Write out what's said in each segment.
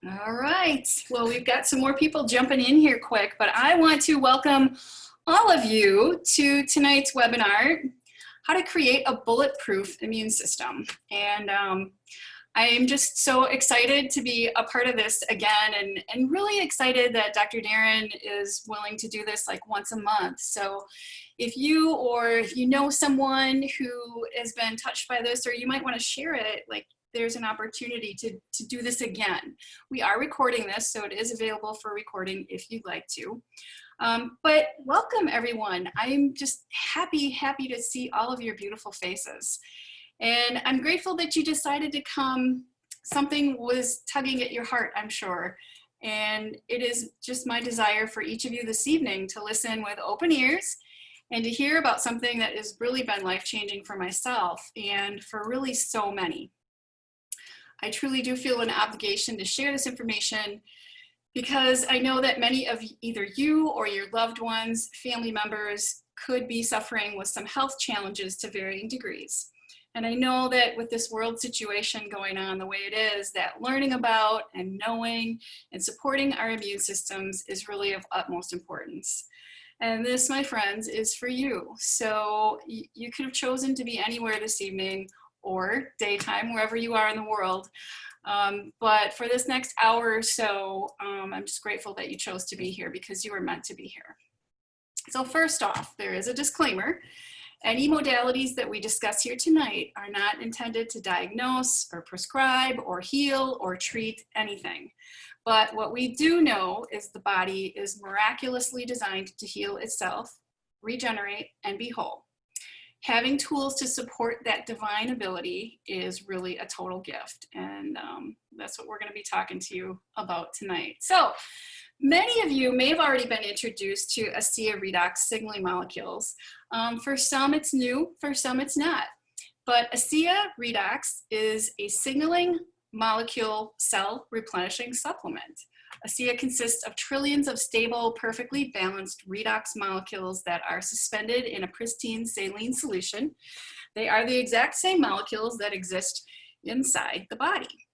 All right, well, we've got some more people jumping in here quick, but I want to welcome all of you to tonight's webinar, How to Create a Bulletproof Immune System. And I am just so excited to be a part of this again, and really excited that Dr. Darren is willing to do this like once a month. So if you or you know someone who has been touched by this, or you might want to share it, like there's an opportunity to do this again. We are recording this, so it is available for recording if you'd like to. But welcome everyone. I'm just happy to see all of your beautiful faces. And I'm grateful that you decided to come. Something was tugging at your heart, I'm sure. And it is just my desire for each of you this evening to listen with open ears and to hear about something that has really been life-changing for myself and for really so many. I truly do feel an obligation to share this information because I know that many of either you or your loved ones, family members, could be suffering with some health challenges to varying degrees. And I know that with this world situation going on the way it is, that learning about and knowing and supporting our immune systems is really of utmost importance. And this, my friends, is for you. So you could have chosen to be anywhere this evening or daytime, wherever you are in the world. But for this next hour or so, I'm just grateful that you chose to be here because you were meant to be here. So first off, there is a disclaimer. Any modalities that we discuss here tonight are not intended to diagnose or prescribe or heal or treat anything. But what we do know is the body is miraculously designed to heal itself, regenerate, and be whole. Having tools to support that divine ability is really a total gift. And that's what we're going to be talking to you about tonight. So many of you may have already been introduced to ASEA Redox Signaling Molecules. For some it's new, for some it's not. But ASEA Redox is a signaling molecule cell replenishing supplement. ASEA consists of trillions of stable, perfectly balanced redox molecules that are suspended in a pristine saline solution. They are the exact same molecules that exist inside the body.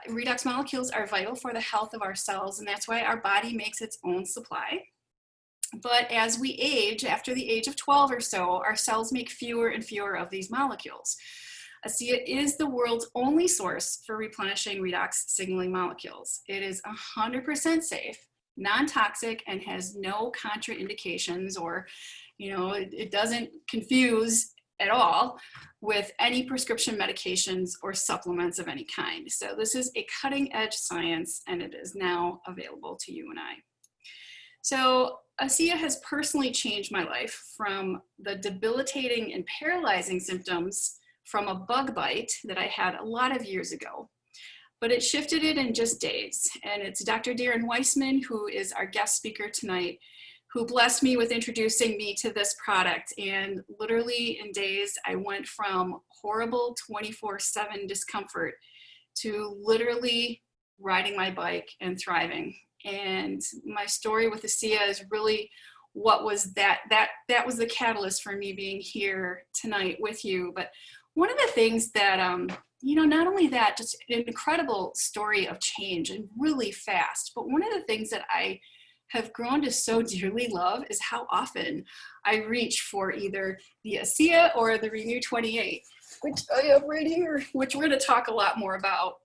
Redox molecules are vital for the health of our cells, and that's why our body makes its own supply. But as we age, after the age of 12 or so, our cells make fewer and fewer of these molecules. ASEA is the world's only source for replenishing redox signaling molecules. It is 100% safe, non-toxic, and has no contraindications, or, it doesn't confuse at all with any prescription medications or supplements of any kind. So this is a cutting edge science, and it is now available to you and I. So ASEA has personally changed my life from the debilitating and paralyzing symptoms from a bug bite that I had a lot of years ago, but it shifted it in just days. And it's Dr. Darren Weissman, who is our guest speaker tonight, who blessed me with introducing me to this product. And literally in days, I went from horrible 24/7 discomfort to literally riding my bike and thriving. And my story with ASEA is really what was that was the catalyst for me being here tonight with you. But one of the things that, not only that, just an incredible story of change and really fast, but one of the things that I have grown to so dearly love is how often I reach for either the ASEA or the Renew 28, which I have right here, which we're going to talk a lot more about.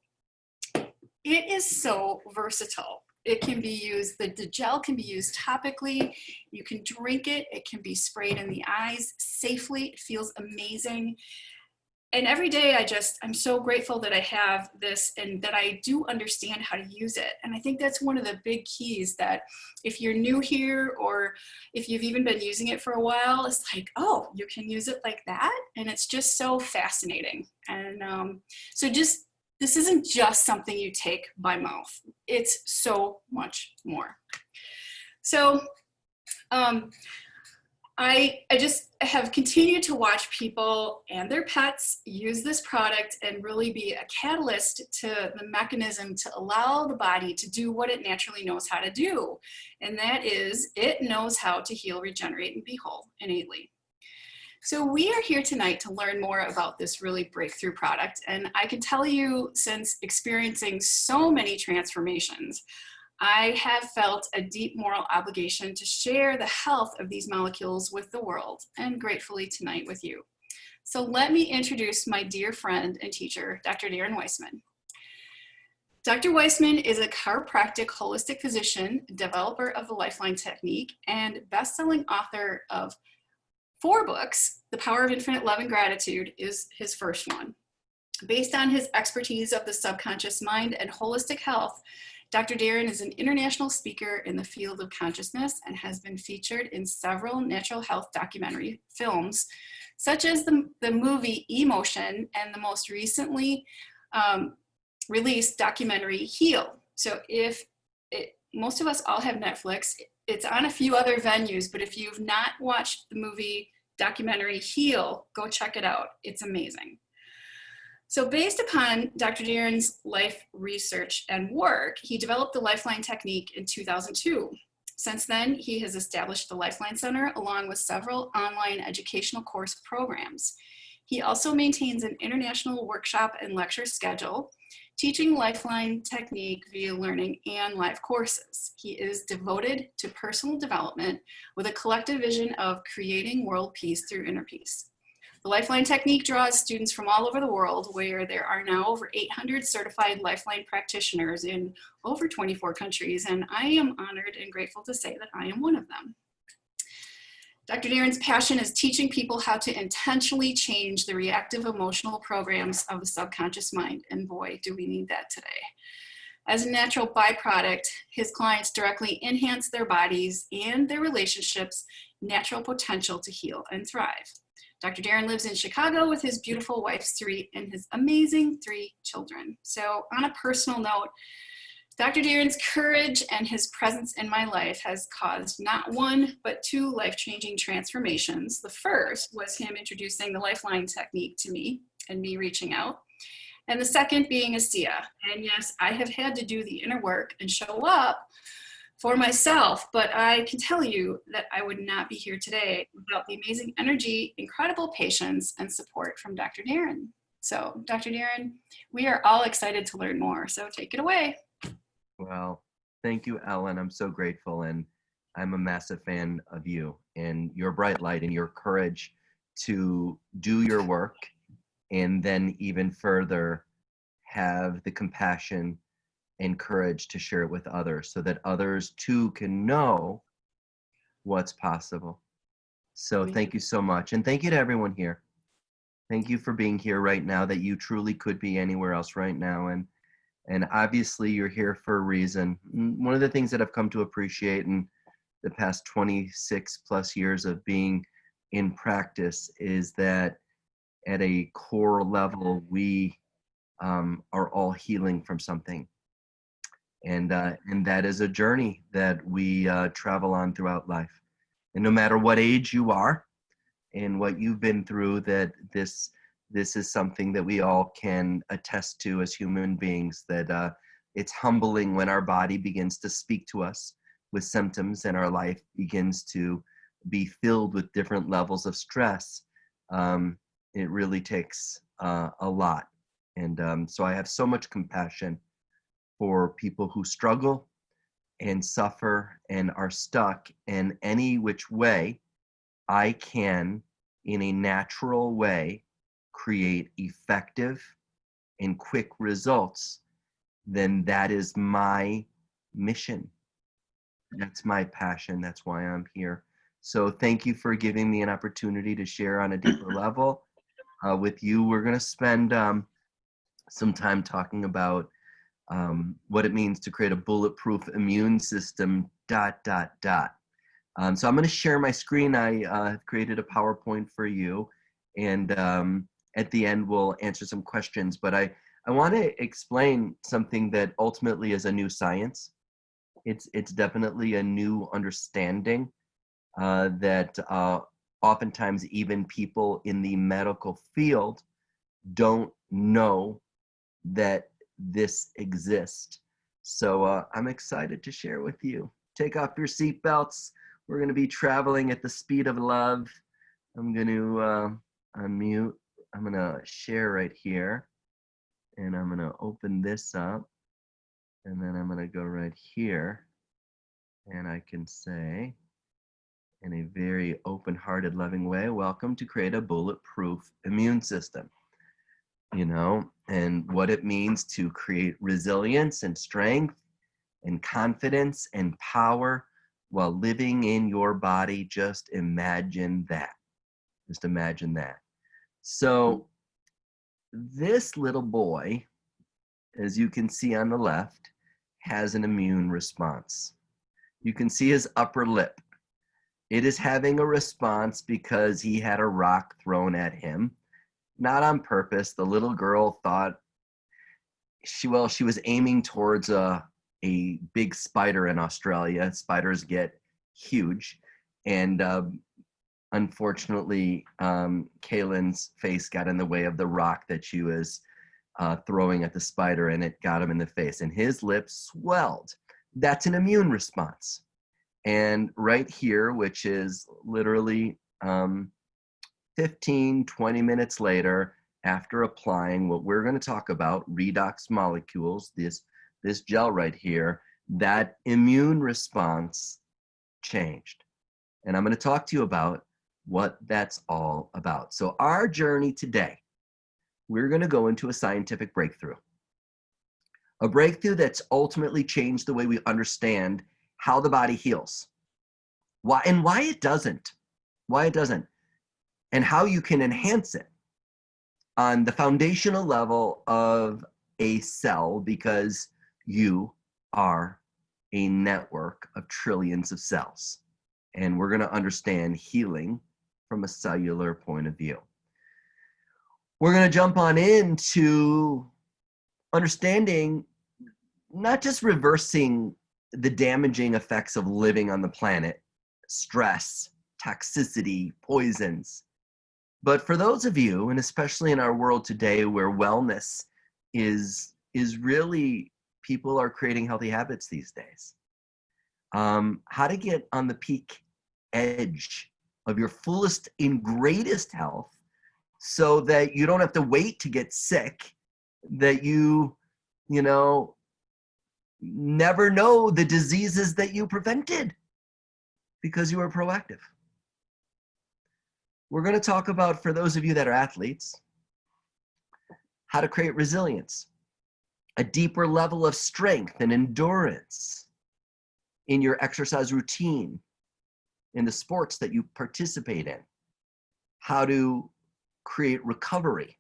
It is so versatile. It can be used, the gel can be used topically. You can drink it. It can be sprayed in the eyes safely. It feels amazing. And every day I'm so grateful that I have this and that I do understand how to use it. And I think that's one of the big keys, that if you're new here or if you've even been using it for a while, it's like, oh, you can use it like that. And it's just so fascinating. And this isn't just something you take by mouth. It's so much more. So I just have continued to watch people and their pets use this product and really be a catalyst to the mechanism to allow the body to do what it naturally knows how to do. And that is, it knows how to heal, regenerate, and be whole innately. So we are here tonight to learn more about this really breakthrough product. And I can tell you, since experiencing so many transformations, I have felt a deep moral obligation to share the health of these molecules with the world, and gratefully tonight with you. So let me introduce my dear friend and teacher, Dr. Darren Weissman. Dr. Weissman is a chiropractic holistic physician, developer of the LifeLine Technique, and best-selling author of 4 books. The Power of Infinite Love and Gratitude is his first one. Based on his expertise of the subconscious mind and holistic health, Dr. Darren is an international speaker in the field of consciousness and has been featured in several natural health documentary films, such as the movie Emotion and the most recently released documentary Heal. So most of us all have Netflix. It's on a few other venues, but if you've not watched the movie documentary Heal, go check it out. It's amazing. So based upon Dr. Darren's life research and work, he developed the LifeLine Technique in 2002. Since then, he has established the LifeLine Center along with several online educational course programs. He also maintains an international workshop and lecture schedule, teaching LifeLine Technique via learning and live courses. He is devoted to personal development with a collective vision of creating world peace through inner peace. The LifeLine Technique draws students from all over the world, where there are now over 800 certified LifeLine practitioners in over 24 countries, and I am honored and grateful to say that I am one of them. Dr. Darren's passion is teaching people how to intentionally change the reactive emotional programs of the subconscious mind, and boy, do we need that today. As a natural byproduct, his clients directly enhance their bodies and their relationships' natural potential to heal and thrive. Dr. Darren lives in Chicago with his beautiful wife, 3, and his amazing 3 children. So on a personal note, Dr. Darren's courage and his presence in my life has caused not 1, but 2 life-changing transformations. The first was him introducing the LifeLine Technique to me and me reaching out. And the second being a SIA. And yes, I have had to do the inner work and show up for myself, but I can tell you that I would not be here today without the amazing energy, incredible patience, and support from Dr. Darren. So Dr. Darren, we are all excited to learn more, so take it away. Well, thank you, Ellen. I'm so grateful, and I'm a massive fan of you and your bright light and your courage to do your work, and then even further have the compassion and courage to share it with others so that others too can know what's possible. So thank you so much. And thank you to everyone here. Thank you for being here right now, that you truly could be anywhere else right now. And obviously you're here for a reason. One of the things that I've come to appreciate in the past 26 plus years of being in practice is that at a core level, we are all healing from something. And that is a journey that we travel on throughout life. And no matter what age you are and what you've been through, that this is something that we all can attest to as human beings, that it's humbling when our body begins to speak to us with symptoms and our life begins to be filled with different levels of stress. It really takes a lot. And so I have so much compassion for people who struggle and suffer and are stuck, in any which way I can, in a natural way, create effective and quick results, then that is my mission. That's my passion. That's why I'm here. So thank you for giving me an opportunity to share on a deeper level with you. We're going to spend some time talking about what it means to create a bulletproof immune system, ... So I'm going to share my screen. I have created a PowerPoint for you, and at the end we'll answer some questions. But I want to explain something that ultimately is a new science. It's definitely a new understanding that oftentimes even people in the medical field don't know that this exists. So I'm excited to share with you. Take off your seatbelts. We're going to be traveling at the speed of love. I'm going to unmute. I'm going to share right here. And I'm going to open this up. And then I'm going to go right here. And I can say, in a very open-hearted, loving way, welcome to create a bulletproof immune system. You know, and what it means to create resilience and strength and confidence and power while living in your body. Just imagine that. Just imagine that. So this little boy, as you can see on the left, has an immune response. You can see his upper lip. It is having a response because he had a rock thrown at him. Not on purpose. The little girl thought she was aiming towards a big spider in Australia. Spiders get huge. And unfortunately, Kaylin's face got in the way of the rock that she was throwing at the spider, and it got him in the face. And his lips swelled. That's an immune response. And right here, which is literally 15, 20 minutes later, after applying what we're going to talk about, Redox Molecules, this gel right here, that immune response changed. And I'm going to talk to you about what that's all about. So our journey today, we're going to go into a scientific breakthrough. A breakthrough that's ultimately changed the way we understand how the body heals. Why it doesn't. Why it doesn't. And how you can enhance it on the foundational level of a cell, because you are a network of trillions of cells. And we're going to understand healing from a cellular point of view. We're going to jump on into understanding not just reversing the damaging effects of living on the planet, stress, toxicity, poisons, but for those of you, and especially in our world today where wellness is really, people are creating healthy habits these days. How to get on the peak edge of your fullest and greatest health so that you don't have to wait to get sick, that you never know the diseases that you prevented because you were proactive. We're going to talk about, for those of you that are athletes, how to create resilience, a deeper level of strength and endurance in your exercise routine, in the sports that you participate in, how to create recovery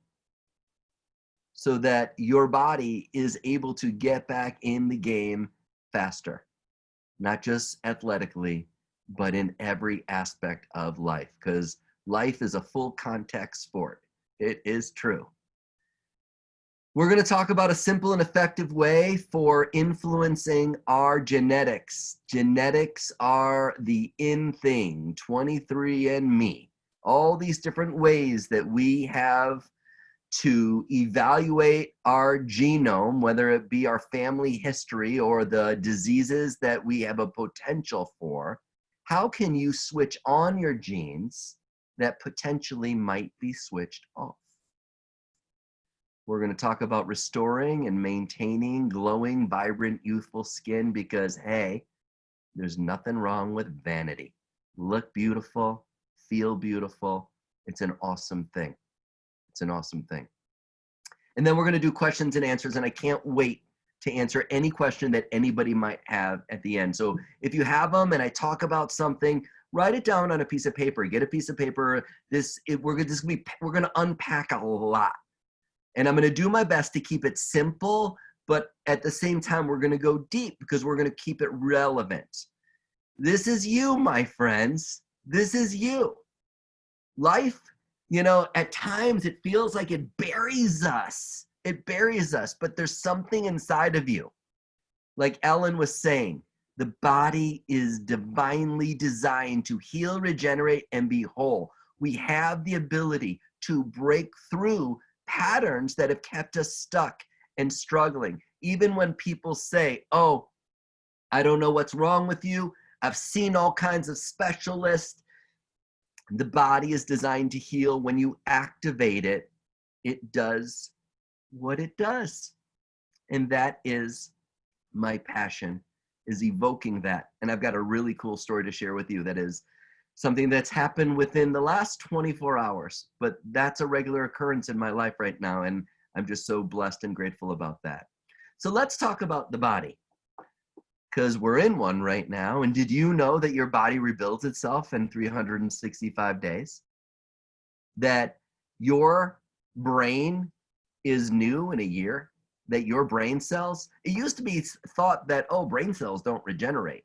so that your body is able to get back in the game faster, not just athletically, but in every aspect of life, because life is a full contact sport. It is true. We're going to talk about a simple and effective way for influencing our genetics. Genetics are the in thing, 23andMe. All these different ways that we have to evaluate our genome, whether it be our family history or the diseases that we have a potential for. How can you switch on your genes that potentially might be switched off? We're going to talk about restoring and maintaining glowing, vibrant, youthful skin because, hey, there's nothing wrong with vanity. Look beautiful, feel beautiful. It's an awesome thing. It's an awesome thing. And then we're going to do questions and answers, and I can't wait to answer any question that anybody might have at the end. So if you have them and I talk about something, write it down on a piece of paper. Get a piece of paper. We're going to unpack a lot. And I'm going to do my best to keep it simple, but at the same time, we're going to go deep because we're going to keep it relevant. This is you, my friends. This is you. Life, at times it feels like it buries us. It buries us, but there's something inside of you. Like Ellen was saying, the body is divinely designed to heal, regenerate, and be whole. We have the ability to break through patterns that have kept us stuck and struggling. Even when people say, oh, I don't know what's wrong with you. I've seen all kinds of specialists. The body is designed to heal. When you activate it, it does what it does. And that is my passion, is evoking that. And I've got a really cool story to share with you that is something that's happened within the last 24 hours, but that's a regular occurrence in my life right now. And I'm just so blessed and grateful about that. So let's talk about the body, because we're in one right now. And did you know that your body rebuilds itself in 365 days? That your brain is new in a year? That your brain cells, it used to be thought that, oh, brain cells don't regenerate,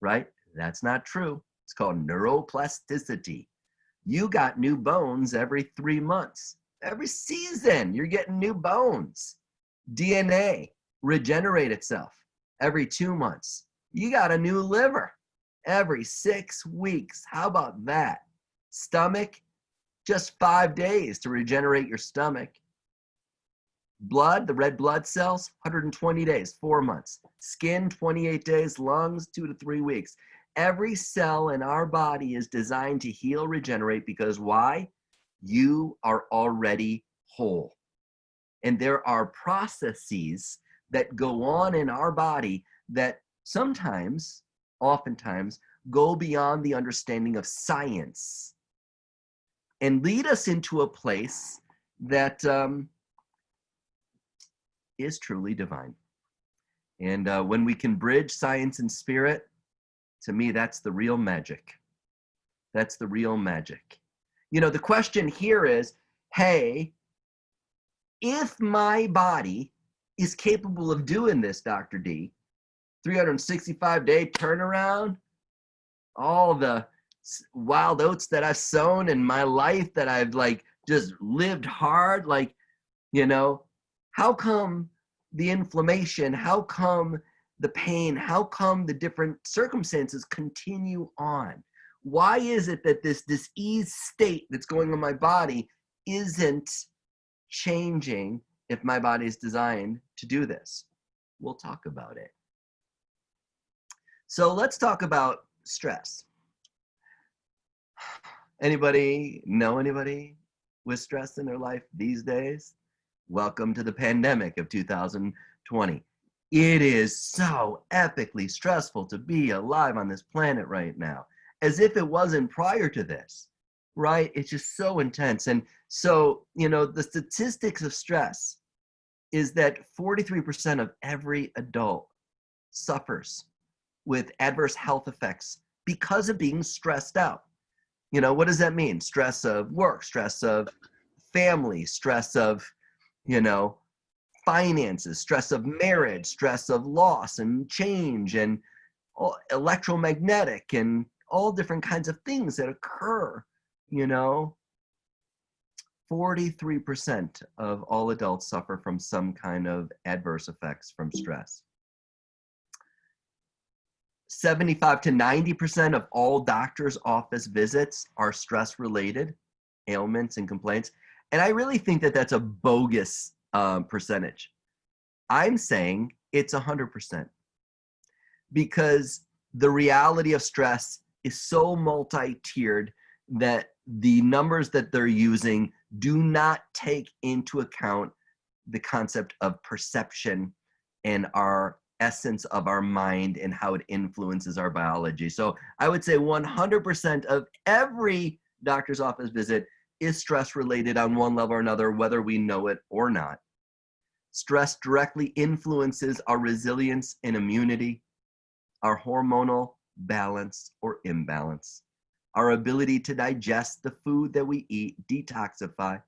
right? That's not true. It's called neuroplasticity. You got new bones every 3 months. Every season, you're getting new bones. DNA regenerate itself every 2 months. You got a new liver every 6 weeks. How about that? Stomach, just 5 days to regenerate your stomach. Blood, the red blood cells, 120 days, 4 months. Skin, 28 days. Lungs, 2 to 3 weeks. Every cell in our body is designed to heal, regenerate, because why? You are already whole. And there are processes that go on in our body that sometimes, oftentimes, go beyond the understanding of science and lead us into a place that is truly divine. And when we can bridge science and spirit, to me, that's the real magic. That's the real magic. You know, the question here is, hey, if my body is capable of doing this, Dr. D, 365-day turnaround, all the wild oats that I've sown in my life that I've just lived hard, how come the inflammation, how come the pain, how come the different circumstances continue on? Why is it that this disease state that's going on in my body isn't changing if my body is designed to do this? We'll talk about it. So let's talk about stress. Anybody know anybody with stress in their life these days? Welcome to the pandemic of 2020. It is so epically stressful to be alive on this planet right now, as if it wasn't prior to this, right? It's just so intense. And so, the statistics of stress is that 43% of every adult suffers with adverse health effects because of being stressed out. What does that mean? Stress of work, stress of family, stress of, finances, stress of marriage, stress of loss and change, and electromagnetic, and all different kinds of things that occur. 43% of all adults suffer from some kind of adverse effects from stress. 75 to 90% of all doctors' office visits are stress-related ailments and complaints. And I really think that that's a bogus percentage. I'm saying it's 100%, because the reality of stress is so multi-tiered that the numbers that they're using do not take into account the concept of perception and our essence of our mind and how it influences our biology. So I would say 100% of every doctor's office visit is stress related on one level or another, whether we know it or not. Stress directly influences our resilience and immunity, our hormonal balance or imbalance, our ability to digest the food that we eat, detoxify,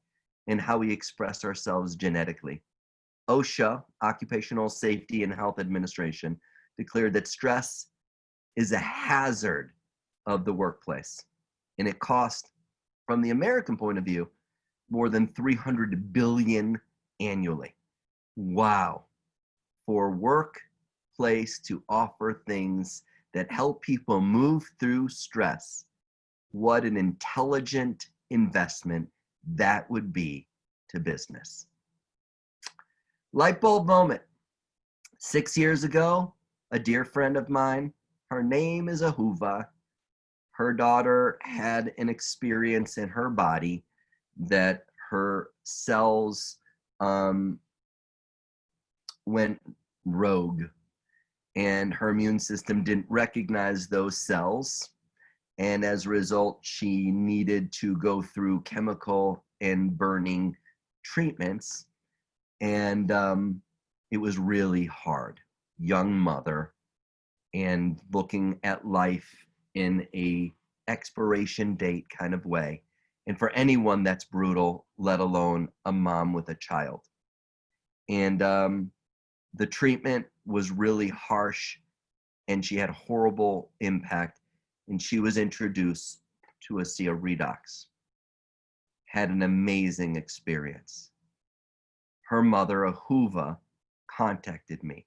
and how we express ourselves genetically. OSHA, Occupational Safety and Health Administration, declared that stress is a hazard of the workplace, and it costs, from the American point of view, more than $300 billion annually. Wow. For workplace to offer things that help people move through stress, what an intelligent investment that would be to business. Light bulb moment. 6 years ago, a dear friend of mine, her name is Ahuva. Her daughter had an experience in her body that her cells went rogue, and her immune system didn't recognize those cells. And as a result, she needed to go through chemical and burning treatments. And it was really hard. Young mother, and looking at life in a expiration date kind of way. And for anyone, that's brutal, let alone a mom with a child. And the treatment was really harsh, and she had horrible impact. And she was introduced to a Redox. Had an amazing experience. Her mother, Ahuva, contacted me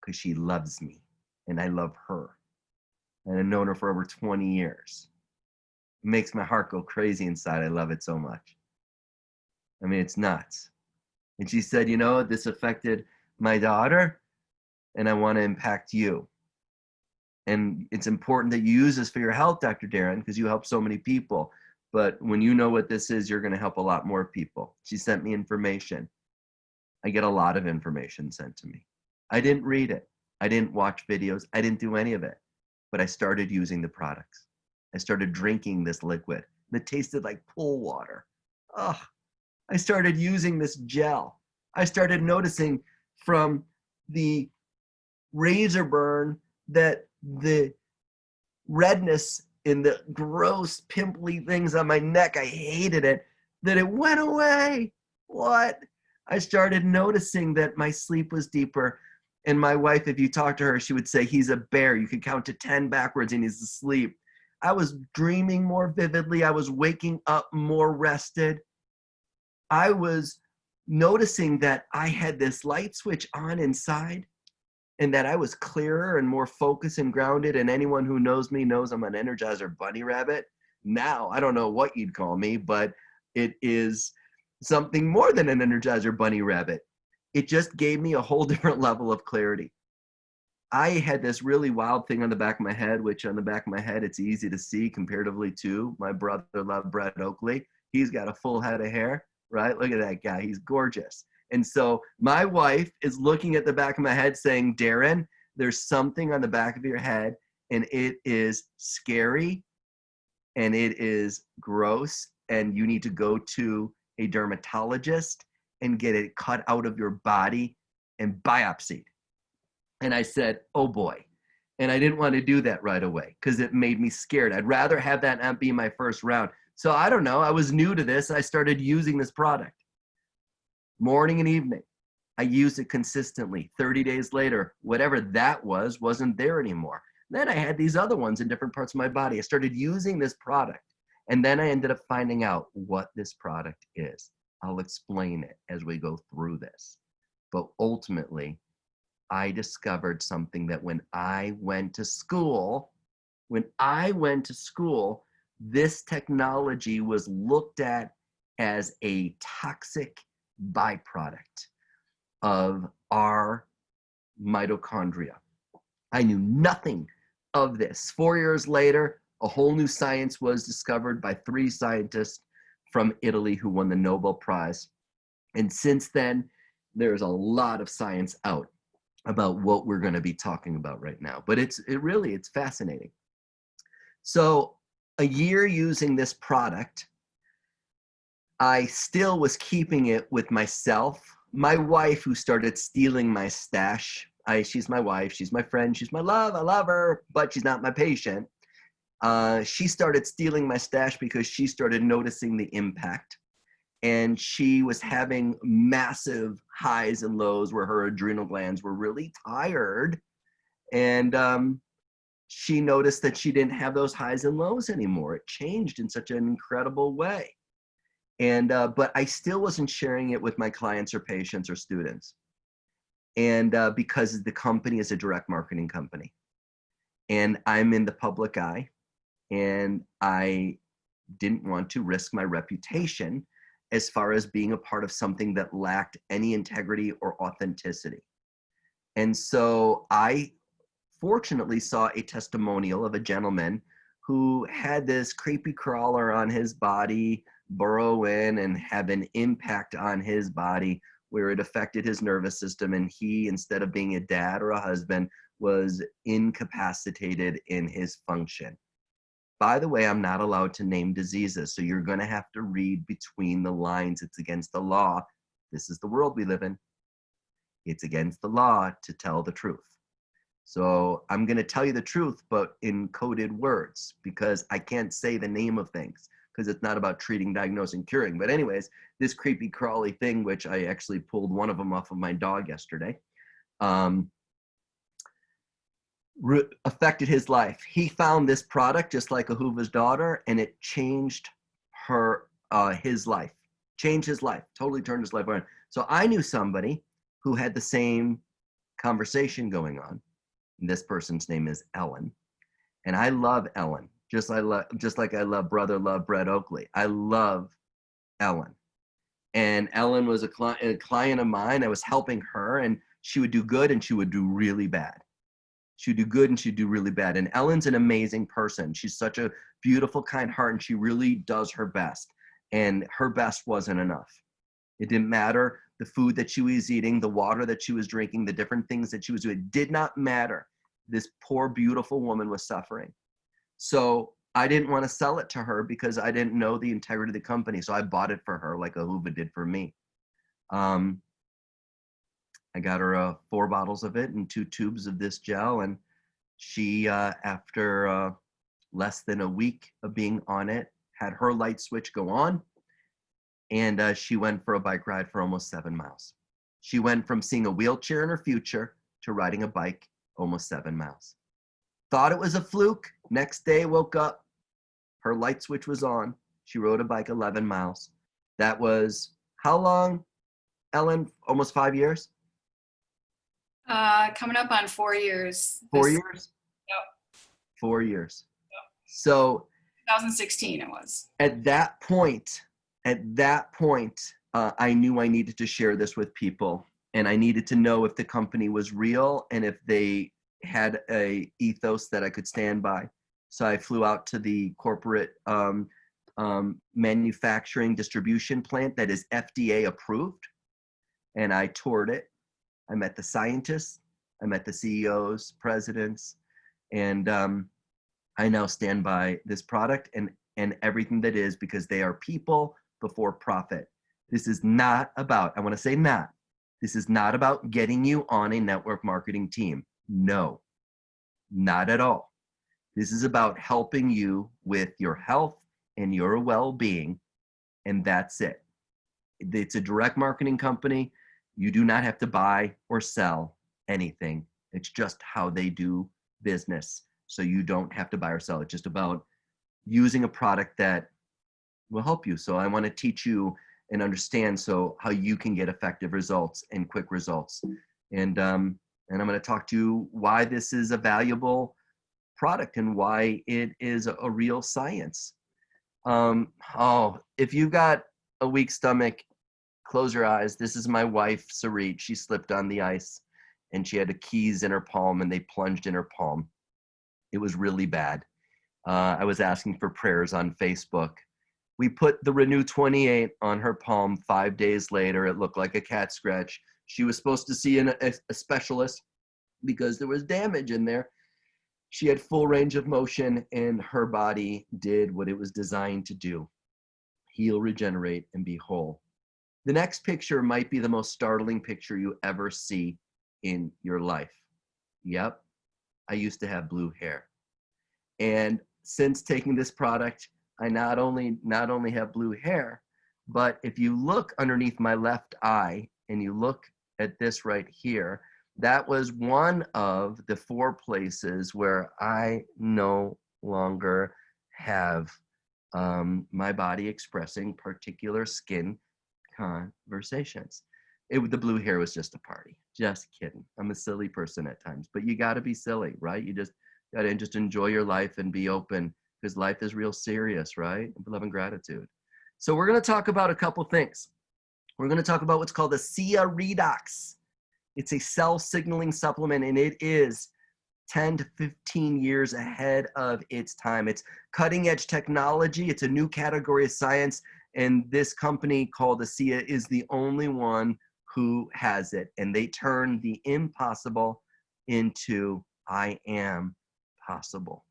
because she loves me and I love her. And I've known her for over 20 years. It makes my heart go crazy inside. I love it so much. I mean, it's nuts. And she said, you know, this affected my daughter, and I want to impact you. And it's important that you use this for your health, Dr. Darren, because you help so many people. But when you know what this is, you're going to help a lot more people. She sent me information. I get a lot of information sent to me. I didn't read it. I didn't watch videos. I didn't do any of it. But I started using the products. I started drinking this liquid that tasted like pool water. Ugh. I started using this gel. I started noticing from the razor burn that the redness in the gross pimply things on my neck, I hated it, that it went away. What? I started noticing that my sleep was deeper. And my wife, if you talk to her, she would say, he's a bear. You can count to 10 backwards and he's asleep. I was dreaming more vividly. I was waking up more rested. I was noticing that I had this light switch on inside, and that I was clearer and more focused and grounded. And anyone who knows me knows I'm an Energizer bunny rabbit. Now, I don't know what you'd call me, but it is something more than an Energizer bunny rabbit. It just gave me a whole different level of clarity. I had this really wild thing on the back of my head, which on the back of my head, it's easy to see comparatively to my brother-in-law, Brett Oakley. He's got a full head of hair, right? Look at that guy. He's gorgeous. And so my wife is looking at the back of my head saying, Darren, there's something on the back of your head, and it is scary, and it is gross, and you need to go to a dermatologist and get it cut out of your body and biopsied. And I said, oh boy. And I didn't want to do that right away because it made me scared. I'd rather have that not be my first round. So I don't know. I was new to this. I started using this product. Morning and evening. I used it consistently. 30 days later, whatever that was, wasn't there anymore. Then I had these other ones in different parts of my body. I started using this product. And then I ended up finding out what this product is. I'll explain it as we go through this. But ultimately, I discovered something that when I went to school, this technology was looked at as a toxic byproduct of our mitochondria. I knew nothing of this. 4 years later, a whole new science was discovered by 3 scientists from Italy who won the Nobel Prize. And since then, there's a lot of science out about what we're going to be talking about right now. But it's fascinating. So a year using this product, I still was keeping it with myself. My wife, who started stealing my stash, she's my wife, she's my friend, she's my love, I love her, but she's not my patient. She started stealing my stash because she started noticing the impact. And she was having massive highs and lows where her adrenal glands were really tired. And she noticed that she didn't have those highs and lows anymore. It changed in such an incredible way. And but I still wasn't sharing it with my clients or patients or students. And because the company is a direct marketing company. And I'm in the public eye. And I didn't want to risk my reputation as far as being a part of something that lacked any integrity or authenticity. And so I fortunately saw a testimonial of a gentleman who had this creepy crawler on his body burrow in and have an impact on his body where it affected his nervous system, and he, instead of being a dad or a husband, was incapacitated in his function. By the way, I'm not allowed to name diseases, so you're going to have to read between the lines. It's against the law. This is the world we live in. It's against the law to tell the truth. So I'm going to tell you the truth, but in coded words, because I can't say the name of things, because it's not about treating, diagnosing, curing. But anyways, this creepy crawly thing, which I actually pulled one of them off of my dog yesterday, affected his life. He found this product just like Ahuva's daughter, and it changed his life, changed his life, totally turned his life around. So I knew somebody who had the same conversation going on. This person's name is Ellen, and I love Ellen, just like I love Brett Oakley. I love Ellen, and Ellen was a client of mine. I was helping her, and she would do good and she would do really bad. She would do good and she'd do really bad. And Ellen's an amazing person. She's such a beautiful, kind heart, and she really does her best. And her best wasn't enough. It didn't matter the food that she was eating, the water that she was drinking, the different things that she was doing. It did not matter. This poor, beautiful woman was suffering. So I didn't want to sell it to her because I didn't know the integrity of the company. So I bought it for her like Ahuva did for me. I got her 4 bottles of it and 2 tubes of this gel. And she, after less than a week of being on it, had her light switch go on. And she went for a bike ride for almost 7 miles. She went from seeing a wheelchair in her future to riding a bike almost 7 miles. Thought it was a fluke. Next day, woke up. Her light switch was on. She rode a bike 11 miles. That was how long, Ellen? Almost 5 years? Coming up on 4 years. 4 years? Yep. 4 years. Yep. So 2016 it was. At that point, I knew I needed to share this with people, and I needed to know if the company was real and if they had a ethos that I could stand by. So I flew out to the corporate manufacturing distribution plant that is FDA approved, and I toured it. I met the scientists, I met the CEOs, presidents, and I now stand by this product and everything that is, because they are people before profit. This is not about, I want to say not, this is not about getting you on a network marketing team. No, not at all. This is about helping you with your health and your well-being, and that's it. It's a direct marketing company. You do not have to buy or sell anything. It's just how they do business. So you don't have to buy or sell. It's just about using a product that will help you. So I want to teach you and understand so how you can get effective results and quick results. And I'm going to talk to you why this is a valuable product and why it is a real science. If you've got a weak stomach, close your eyes. This is my wife, Sarit. She slipped on the ice and she had the keys in her palm and they plunged in her palm. It was really bad. I was asking for prayers on Facebook. We put the Renew 28 on her palm. 5 days later, it looked like a cat scratch. She was supposed to see a specialist because there was damage in there. She had full range of motion and her body did what it was designed to do: heal, regenerate, and be whole. The next picture might be the most startling picture you ever see in your life. Yep, I used to have blue hair. And since taking this product, I not only have blue hair, but if you look underneath my left eye and you look at this right here, that was one of the 4 places where I no longer have my body expressing particular skin conversations. The blue hair was just a party. Just kidding. I'm a silly person at times, but you got to be silly, right? You just got to just enjoy your life and be open, because life is real serious, right? Love and gratitude. So we're going to talk about a couple things. We're going to talk about what's called the Redox. It's a cell signaling supplement, and it is 10 to 15 years ahead of its time. It's cutting edge technology. It's a new category of science. And this company called ASEA is the only one who has it. And they turn the impossible into I am possible.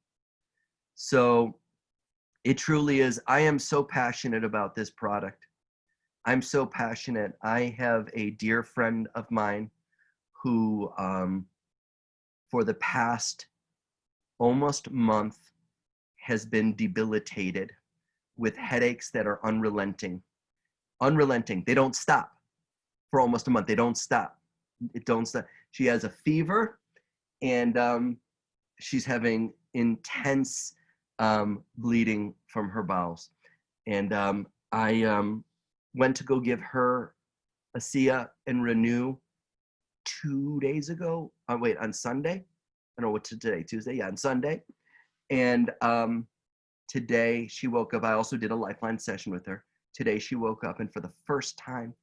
So it truly is. I am so passionate about this product. I'm so passionate. I have a dear friend of mine who, for the past almost month, has been debilitated with headaches that are unrelenting. Unrelenting. They don't stop. For almost a month, they don't stop. It don't stop. She has a fever, and she's having intense bleeding from her bowels. And I went to go give her ASEA and Renew 2 days ago. On Sunday. I don't know what's today, Tuesday? Yeah, on Sunday. And today she woke up. I also did a LifeLine session with her. Today she woke up, and for the first time,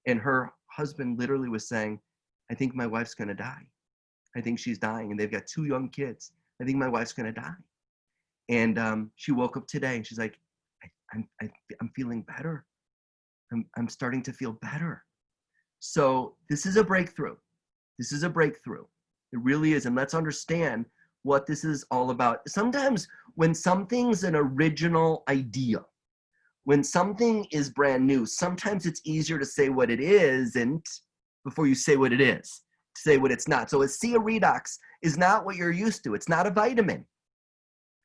and her husband literally was saying, I think my wife's gonna die. I think she's dying. And they've got 2 young kids. I think my wife's gonna die. And she woke up today and she's like, I'm feeling better. I'm starting to feel better. So this is a breakthrough. This is a breakthrough. It really is. And let's understand what this is all about. Sometimes when something's an original idea, when something is brand new, sometimes it's easier to say what it isn't before you say what it is, to say what it's not. So ASEA Redox is not what you're used to. It's not a vitamin.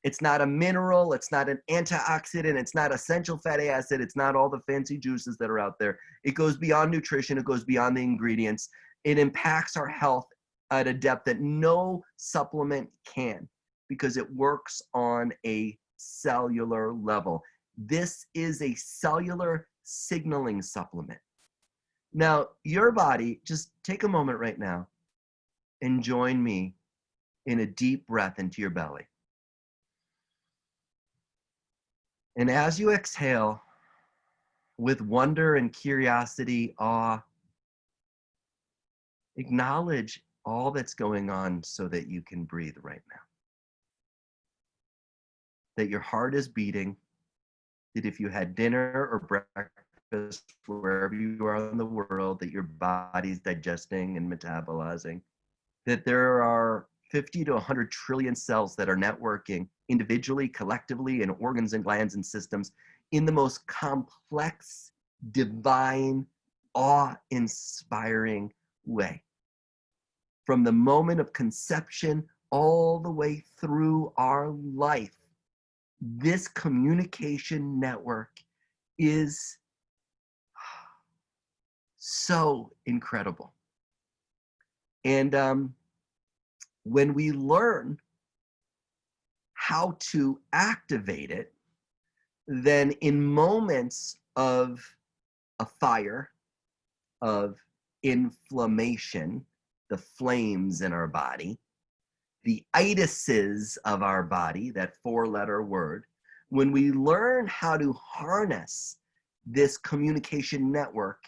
It's not a mineral. It's not an antioxidant. It's not essential fatty acid. It's not all the fancy juices that are out there. It goes beyond nutrition. It goes beyond the ingredients. It impacts our health at a depth that no supplement can, because it works on a cellular level. This is a cellular signaling supplement. Now, your body, just take a moment right now and join me in a deep breath into your belly. And as you exhale, with wonder and curiosity, awe, acknowledge all that's going on so that you can breathe right now. That your heart is beating, that if you had dinner or breakfast, wherever you are in the world, that your body's digesting and metabolizing, that there are 50 to 100 trillion cells that are networking individually, collectively, in organs and glands and systems in the most complex, divine, awe-inspiring way. From the moment of conception all the way through our life, this communication network is so incredible. And when we learn how to activate it, then in moments of a fire, of inflammation, the flames in our body, the itises of our body, that 4-letter word, when we learn how to harness this communication network,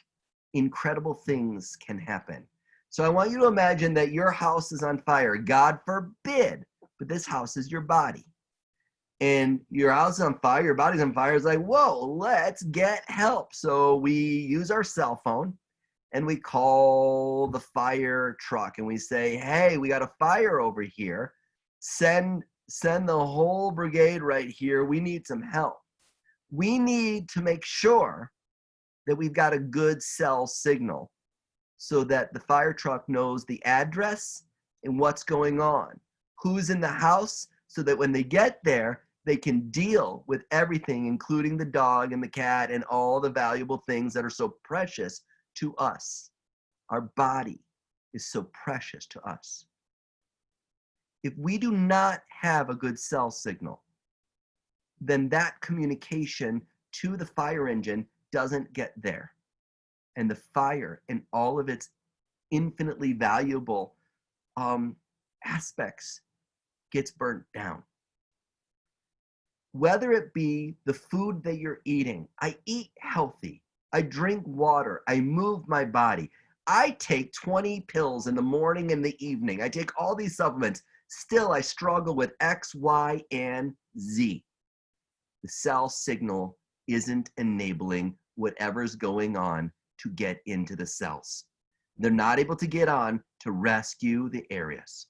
incredible things can happen. So I want you to imagine that your house is on fire. God forbid, but this house is your body. And your house is on fire, your body's on fire. It's like, whoa, let's get help. So we use our cell phone and we call the fire truck and we say, hey, we got a fire over here. Send the whole brigade right here. We need some help. We need to make sure that we've got a good cell signal so that the fire truck knows the address and what's going on, who's in the house, so that when they get there, they can deal with everything, including the dog and the cat and all the valuable things that are so precious to us. Our body is so precious to us. If we do not have a good cell signal, then that communication to the fire engine doesn't get there. And the fire and all of its infinitely valuable aspects gets burnt down. Whether it be the food that you're eating, I eat healthy, I drink water, I move my body, I take 20 pills in the morning and the evening, I take all these supplements. Still, I struggle with X, Y, and Z. The cell signal isn't enabling whatever's going on to get into the cells. They're not able to get on to rescue the areas.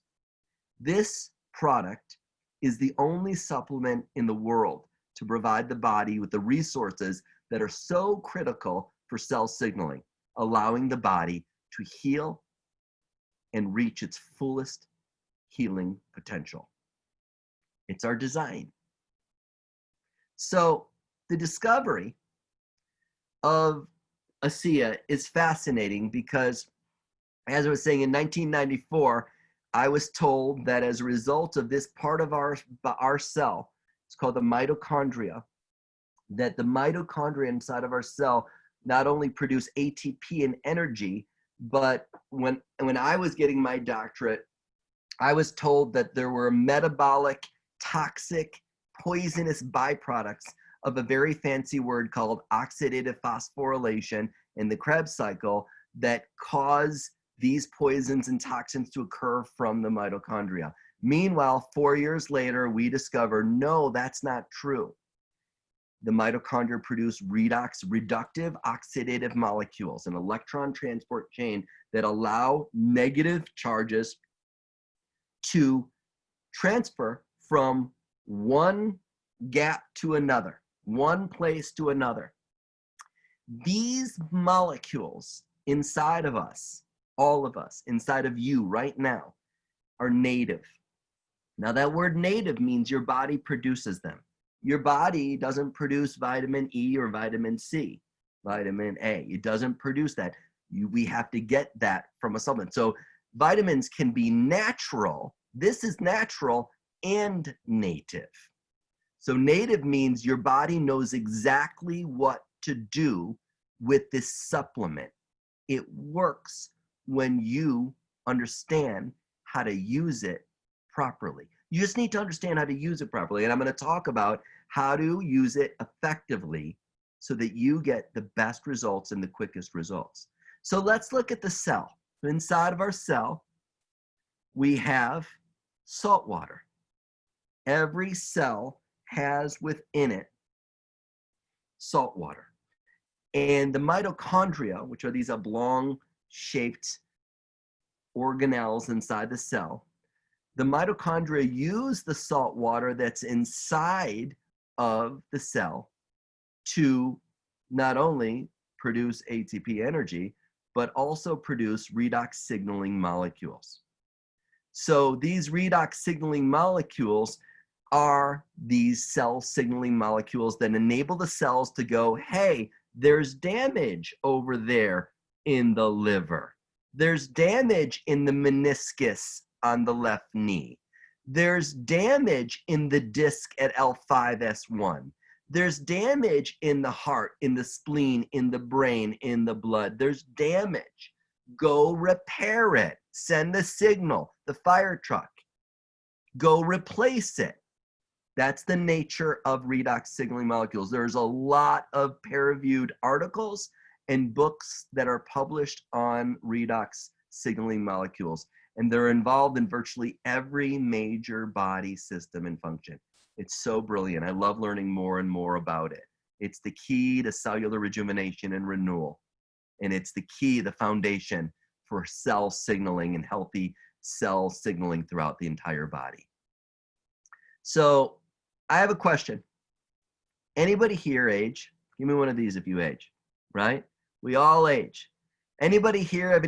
This product is the only supplement in the world to provide the body with the resources that are so critical for cell signaling, allowing the body to heal and reach its fullest healing potential. It's our design. So the discovery of ASEA is fascinating because, as I was saying, in 1994, I was told that as a result of this part of our cell, it's called the mitochondria, that the mitochondria inside of our cell not only produce ATP and energy, but when I was getting my doctorate, I was told that there were metabolic, toxic, poisonous byproducts of a very fancy word called oxidative phosphorylation in the Krebs cycle that cause these poisons and toxins to occur from the mitochondria. Meanwhile, 4 years later, we discover, no, that's not true. The mitochondria produce redox, reductive oxidative molecules, an electron transport chain that allow negative charges to transfer from one gap to another, one place to another. These molecules inside of us, all of us, inside of you right now, are native. Now that word native means your body produces them. Your body doesn't produce vitamin E or vitamin C, vitamin A. It doesn't produce that. We have to get that from a supplement. So vitamins can be natural. This is natural and native. So native means your body knows exactly what to do with this supplement. It works when you understand how to use it properly. You just need to understand how to use it properly. And I'm going to talk about how to use it effectively so that you get the best results and the quickest results. So let's look at the cell. Inside of our cell, we have salt water. Every cell has within it salt water. And the mitochondria, which are these oblong-shaped organelles inside the cell, the mitochondria use the salt water that's inside of the cell to not only produce ATP energy, but also produce redox signaling molecules. So these redox signaling molecules are these cell signaling molecules that enable the cells to go, hey, there's damage over there in the liver. There's damage in the meniscus on the left knee. There's damage in the disc at L5S1. There's damage in the heart, in the spleen, in the brain, in the blood. There's damage. Go repair it. Send the signal, the fire truck. Go replace it. That's the nature of redox signaling molecules. There's a lot of peer-reviewed articles and books that are published on redox signaling molecules, and they're involved in virtually every major body system and function. It's so brilliant. I love learning more and more about it. It's the key to cellular rejuvenation and renewal, and it's the key, the foundation for cell signaling and healthy cell signaling throughout the entire body. So I have a question. Anybody here age? Give me one of these if you age, right? We all age. Anybody here have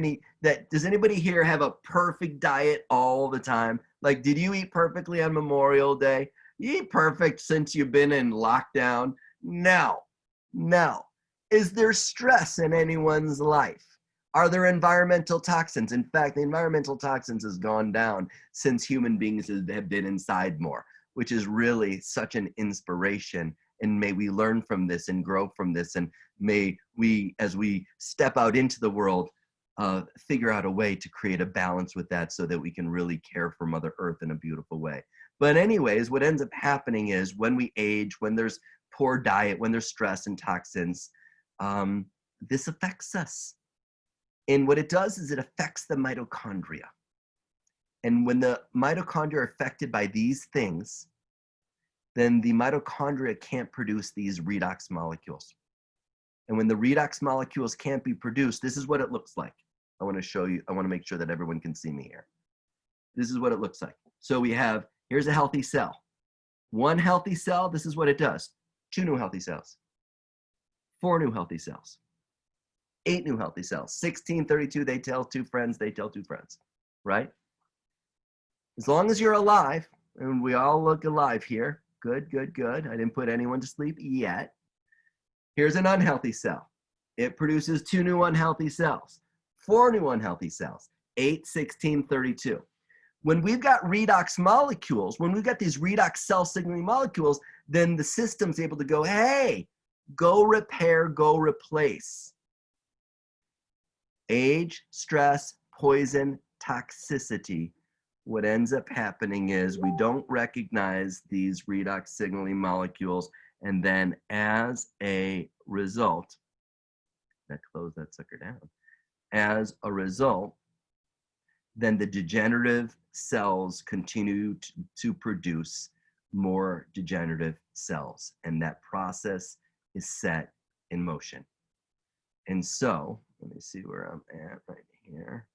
does anybody here have a perfect diet all the time? Like, did you eat perfectly on Memorial Day? You eat perfect since you've been in lockdown? No. Is there stress in anyone's life? Are there environmental toxins? In fact, the environmental toxins has gone down since human beings have been inside more, which is really such an inspiration. And may we learn from this and grow from this. And may we, as we step out into the world, figure out a way to create a balance with that so that we can really care for Mother Earth in a beautiful way. But anyways, what ends up happening is when we age, when there's poor diet, when there's stress and toxins, this affects us. And what it does is it affects the mitochondria. And when the mitochondria are affected by these things, then the mitochondria can't produce these redox molecules. And when the redox molecules can't be produced, this is what it looks like. I want to show you, I want to make sure that everyone can see me here. This is what it looks like. So we have, here's a healthy cell. One healthy cell, this is what it does. 2 new healthy cells. 4 new healthy cells. 8 new healthy cells. 16, 32, they tell 2 friends, they tell 2 friends, right? As long as you're alive, and we all look alive here, good, good, good. I didn't put anyone to sleep yet. Here's an unhealthy cell. It produces 2 new unhealthy cells, 4 new unhealthy cells, 8, 16, 32. When we've got redox molecules, when we've got these redox cell signaling molecules, then the system's able to go, hey, go repair, go replace. Age, stress, poison, toxicity. What ends up happening is we don't recognize these redox signaling molecules, and then as a result, close that sucker down. As a result, then the degenerative cells continue to produce more degenerative cells, and that process is set in motion. And so, let me see where I'm at right here.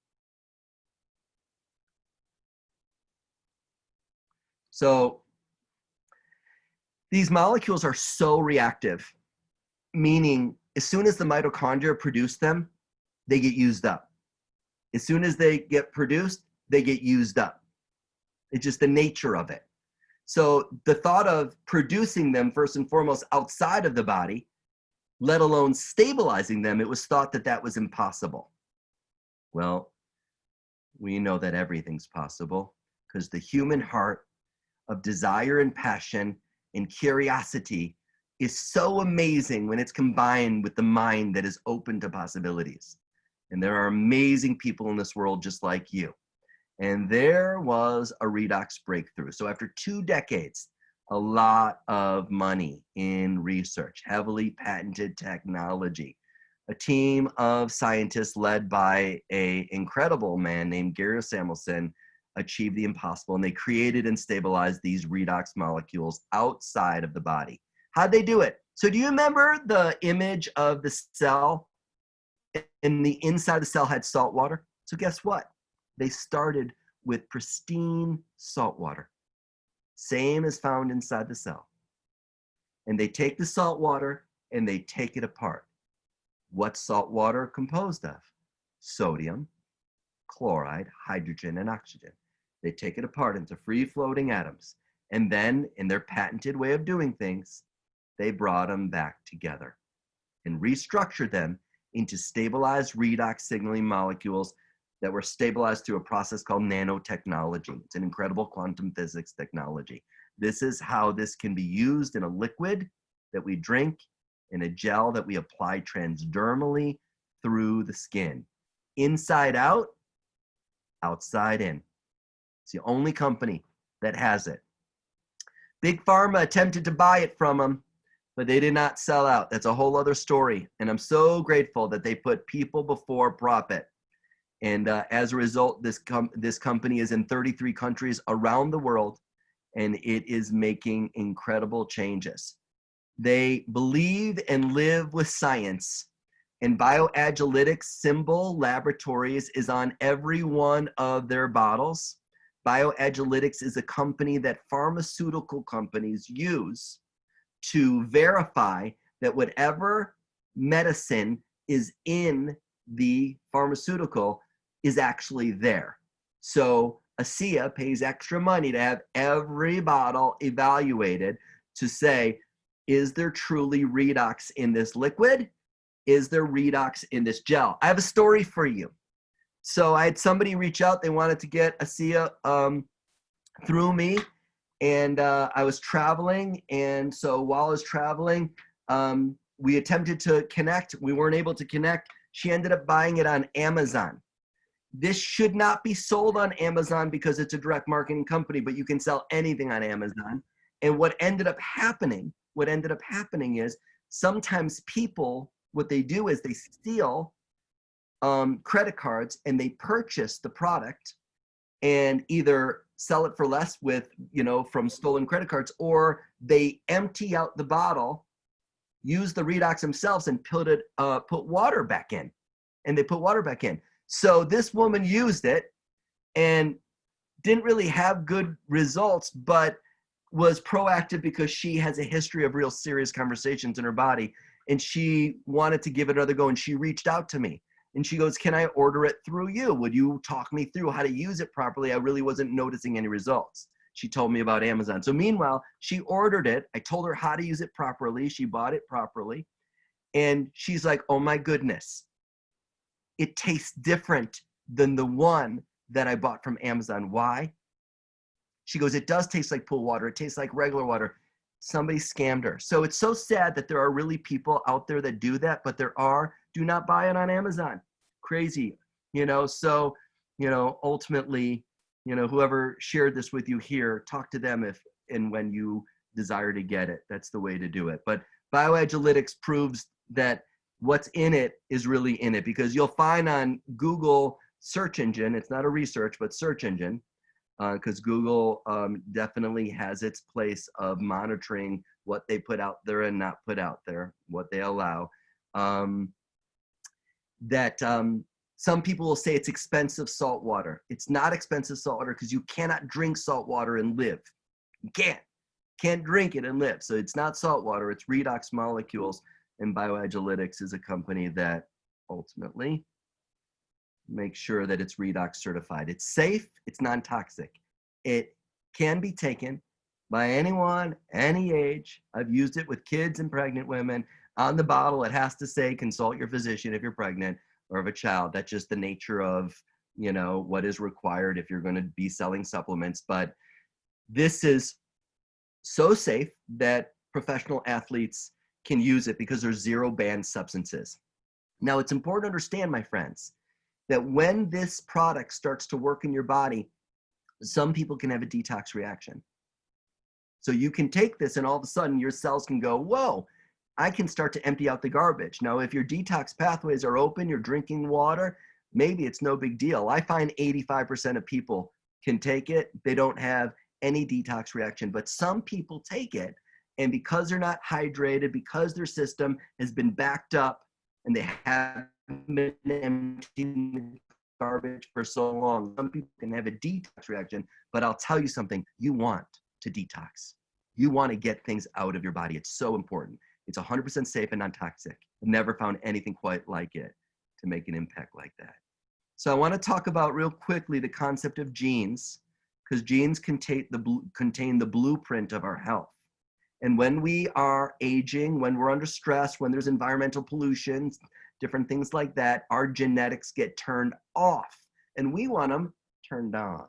So these molecules are so reactive, meaning as soon as the mitochondria produce them, they get used up. As soon as they get produced, they get used up. It's just the nature of it. So the thought of producing them first and foremost outside of the body, let alone stabilizing them, it was thought that that was impossible. Well, we know that everything's possible because the human heart of desire and passion and curiosity is so amazing when it's combined with the mind that is open to possibilities. And there are amazing people in this world just like you. And there was a redox breakthrough. So after 2 decades, a lot of money in research, heavily patented technology, a team of scientists led by an incredible man named Gary Samuelson achieved the impossible, and they created and stabilized these redox molecules outside of the body. How'd they do it? So do you remember the image of the cell? And the inside of the cell had salt water. So guess what? They started with pristine salt water, same as found inside the cell. And they take the salt water and they take it apart. What's salt water composed of? Sodium, chloride, hydrogen, and oxygen. They take it apart into free-floating atoms. And then, in their patented way of doing things, they brought them back together and restructured them into stabilized redox signaling molecules that were stabilized through a process called nanotechnology. It's an incredible quantum physics technology. This is how this can be used in a liquid that we drink, in a gel that we apply transdermally through the skin. Inside out, outside in. It's the only company that has it. Big Pharma attempted to buy it from them, but they did not sell out. That's a whole other story. And I'm so grateful that they put people before profit. And as a result, this company is in 33 countries around the world, and it is making incredible changes. They believe and live with science. And Bioagilitics Symbol Laboratories is on every one of their bottles. Bioagilitics is a company that pharmaceutical companies use to verify that whatever medicine is in the pharmaceutical is actually there. So ASEA pays extra money to have every bottle evaluated to say, is there truly redox in this liquid? Is there redox in this gel? I have a story for you. So I had somebody reach out. They wanted to get ASEA through me. And I was traveling. And so while I was traveling, we attempted to connect. We weren't able to connect. She ended up buying it on Amazon. This should not be sold on Amazon because it's a direct marketing company, but you can sell anything on Amazon. And what ended up happening is sometimes people, what they do is they steal credit cards and they purchase the product and either sell it for less with, from stolen credit cards, or they empty out the bottle, use the Redox themselves, and put water back in. And they put water back in. So this woman used it and didn't really have good results, but was proactive because she has a history of real serious conversations in her body, and she wanted to give it another go, and she reached out to me. And she goes, can I order it through you? Would you talk me through how to use it properly? I really wasn't noticing any results. She told me about Amazon. So meanwhile, she ordered it. I told her how to use it properly. She bought it properly. And she's like, oh my goodness, it tastes different than the one that I bought from Amazon. Why? She goes, it does taste like pool water. It tastes like regular water. Somebody scammed her. So it's so sad that there are really people out there that do that, but there are. Do not buy it on Amazon. Crazy, so, ultimately, whoever shared this with you here, talk to them if and when you desire to get it. That's the way to do it. But bioagilitics proves that what's in it is really in it, because you'll find on Google search engine, it's not a research, but search engine, because Google definitely has its place of monitoring what they put out there and not put out there, what they allow. Some people will say it's expensive salt water. It's not expensive salt water, because you cannot drink salt water and live. You can't drink it and live. So it's not salt water, it's Redox Molecules, and Bioagilitics is a company that ultimately makes sure that it's Redox certified. It's safe, it's non-toxic. It can be taken by anyone, any age. I've used it with kids and pregnant women. On the bottle, it has to say, consult your physician if you're pregnant or of a child. That's just the nature of, what is required if you're going to be selling supplements. But this is so safe that professional athletes can use it because there's zero banned substances. Now, it's important to understand, my friends, that when this product starts to work in your body, some people can have a detox reaction. So you can take this and all of a sudden your cells can go, whoa, I can start to empty out the garbage. Now, if your detox pathways are open, you're drinking water, maybe it's no big deal. I find 85% of people can take it. They don't have any detox reaction, but some people take it, and because they're not hydrated, because their system has been backed up and they haven't been emptying the garbage for so long, some people can have a detox reaction. But I'll tell you something, you want to detox. You want to get things out of your body. It's so important. It's 100% safe and non-toxic. I've never found anything quite like it to make an impact like that. So I want to talk about real quickly the concept of genes, because genes contain the blueprint of our health. And when we are aging, when we're under stress, when there's environmental pollution, different things like that, our genetics get turned off and we want them turned on.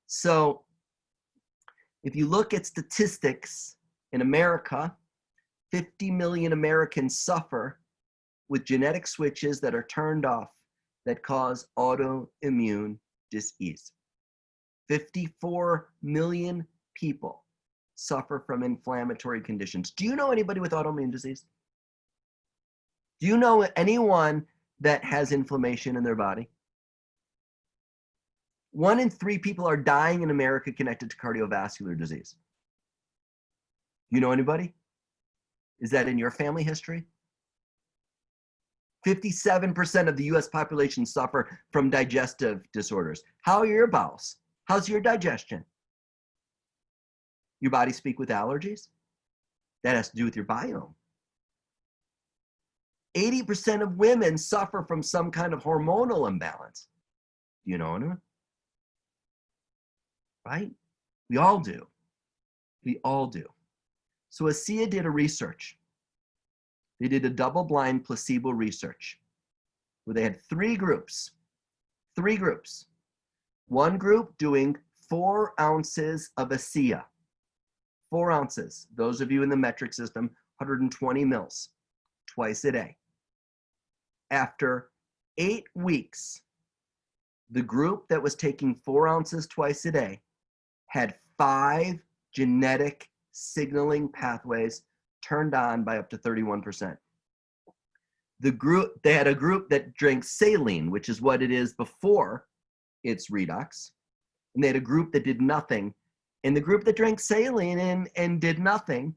So if you look at statistics in America, 50 million Americans suffer with genetic switches that are turned off that cause autoimmune disease. 54 million people suffer from inflammatory conditions. Do you know anybody with autoimmune disease? Do you know anyone that has inflammation in their body? 1 in 3 people are dying in America connected to cardiovascular disease. You know anybody? Is that in your family history? 57% of the US population suffer from digestive disorders. How are your bowels? How's your digestion? Your body speak with allergies? That has to do with your biome. 80% of women suffer from some kind of hormonal imbalance. Do you know anyone? Right? We all do. We all do. So ASEA did a research. They did a double-blind placebo research where they had 3 groups. 3 groups. One group doing 4 ounces of ASEA. 4 ounces. Those of you in the metric system, 120 mils twice a day. After 8 weeks, the group that was taking 4 ounces twice a day had 5 genetic signaling pathways turned on by up to 31%. They had a group that drank saline, which is what it is before it's Redox, and they had a group that did nothing. And the group that drank saline and did nothing,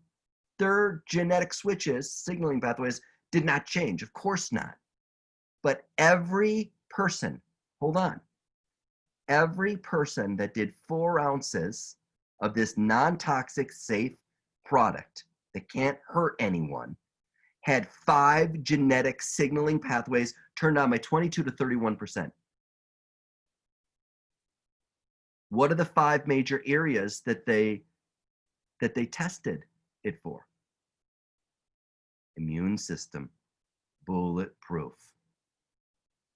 their genetic switches, signaling pathways, did not change. Of course not. But every person, hold on, every person that did 4 ounces of this non-toxic, safe product that can't hurt anyone had 5 genetic signaling pathways turned on by 22 to 31%. What are the 5 major areas that they tested it for? Immune system, bulletproof.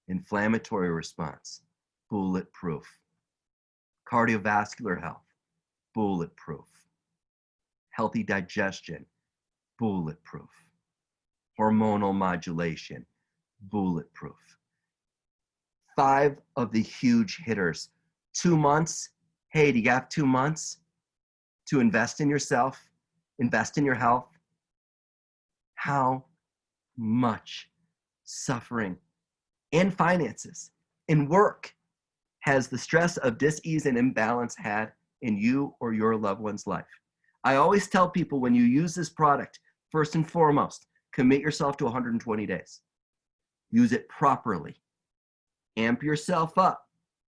Inflammatory response, bulletproof. Cardiovascular health, bulletproof. Healthy digestion, bulletproof. Hormonal modulation, bulletproof. 5 of the huge hitters. 2 months, hey, do you have 2 months to invest in yourself, invest in your health? How much suffering and finances and work has the stress of dis-ease and imbalance had in you or your loved one's life? I always tell people, when you use this product, first and foremost, commit yourself to 120 days. Use it properly. Amp yourself up.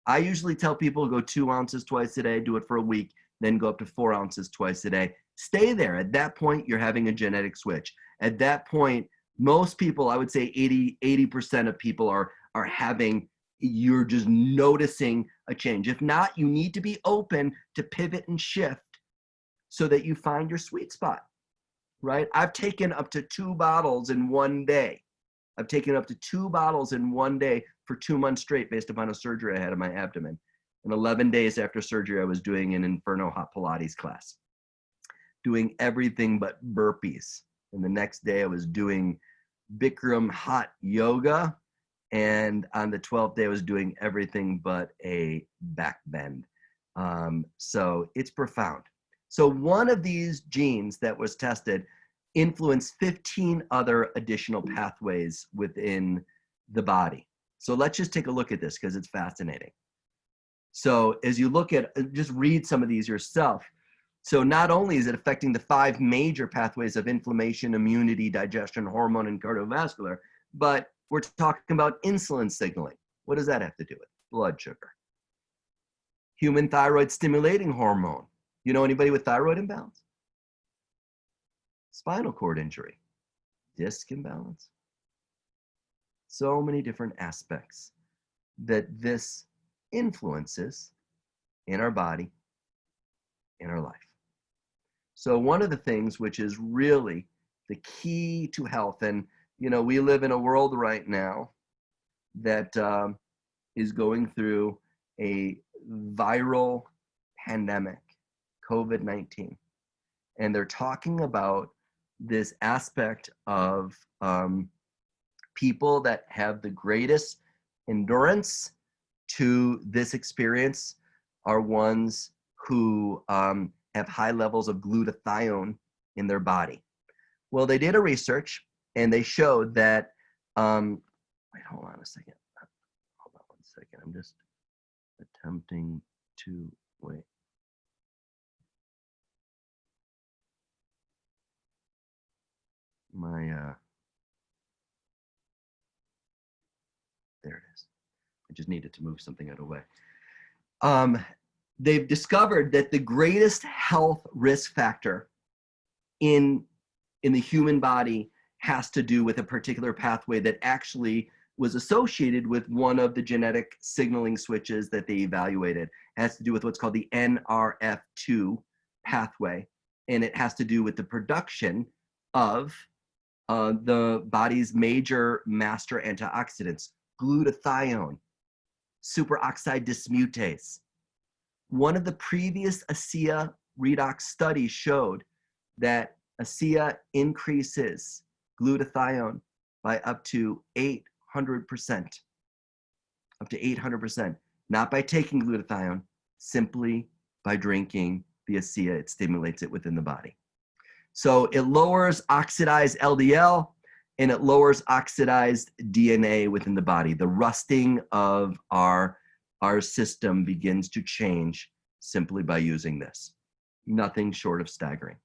I usually tell people go 2 ounces twice a day, do it for a week, then go up to 4 ounces twice a day. Stay there. At that point, you're having a genetic switch. At that point, most people, I would say 80% of people are having, you're just noticing a change. If not, you need to be open to pivot and shift so that you find your sweet spot, right? I've taken up to 2 bottles in one day. I've taken up to 2 bottles in one day for 2 months straight based upon a surgery I had in my abdomen. And 11 days after surgery, I was doing an Inferno hot Pilates class, doing everything but burpees. And the next day I was doing Bikram hot yoga. And on the 12th day, I was doing everything but a back bend. So it's profound. So one of these genes that was tested influenced 15 other additional pathways within the body. So let's just take a look at this because it's fascinating. So as you look at, just read some of these yourself. So not only is it affecting the 5 major pathways of inflammation, immunity, digestion, hormone, and cardiovascular, but we're talking about insulin signaling. What does that have to do with? Blood sugar. Human thyroid stimulating hormone. You know anybody with thyroid imbalance? Spinal cord injury. Disc imbalance. So many different aspects that this influences in our body, in our life. So one of the things which is really the key to health, and you know, we live in a world right now that is going through a viral pandemic, COVID-19. And they're talking about this aspect of people that have the greatest endurance to this experience are ones who have high levels of glutathione in their body. Well, they did a research and they showed that, wait, hold on a second. Hold on one second. I'm just attempting to, wait. There it is. I just needed to move something out of the way. They've discovered that the greatest health risk factor in the human body has to do with a particular pathway that actually was associated with one of the genetic signaling switches that they evaluated. It has to do with what's called the NRF2 pathway, and it has to do with the production of the body's major master antioxidants, glutathione, superoxide dismutase. One of the previous ASEA redox studies showed that ASEA increases glutathione by up to 800%. Up to 800%. Not by taking glutathione, simply by drinking the ASEA. It stimulates it within the body. So it lowers oxidized LDL and it lowers oxidized DNA within the body, the rusting of our our system begins to change simply by using this. Nothing short of staggering.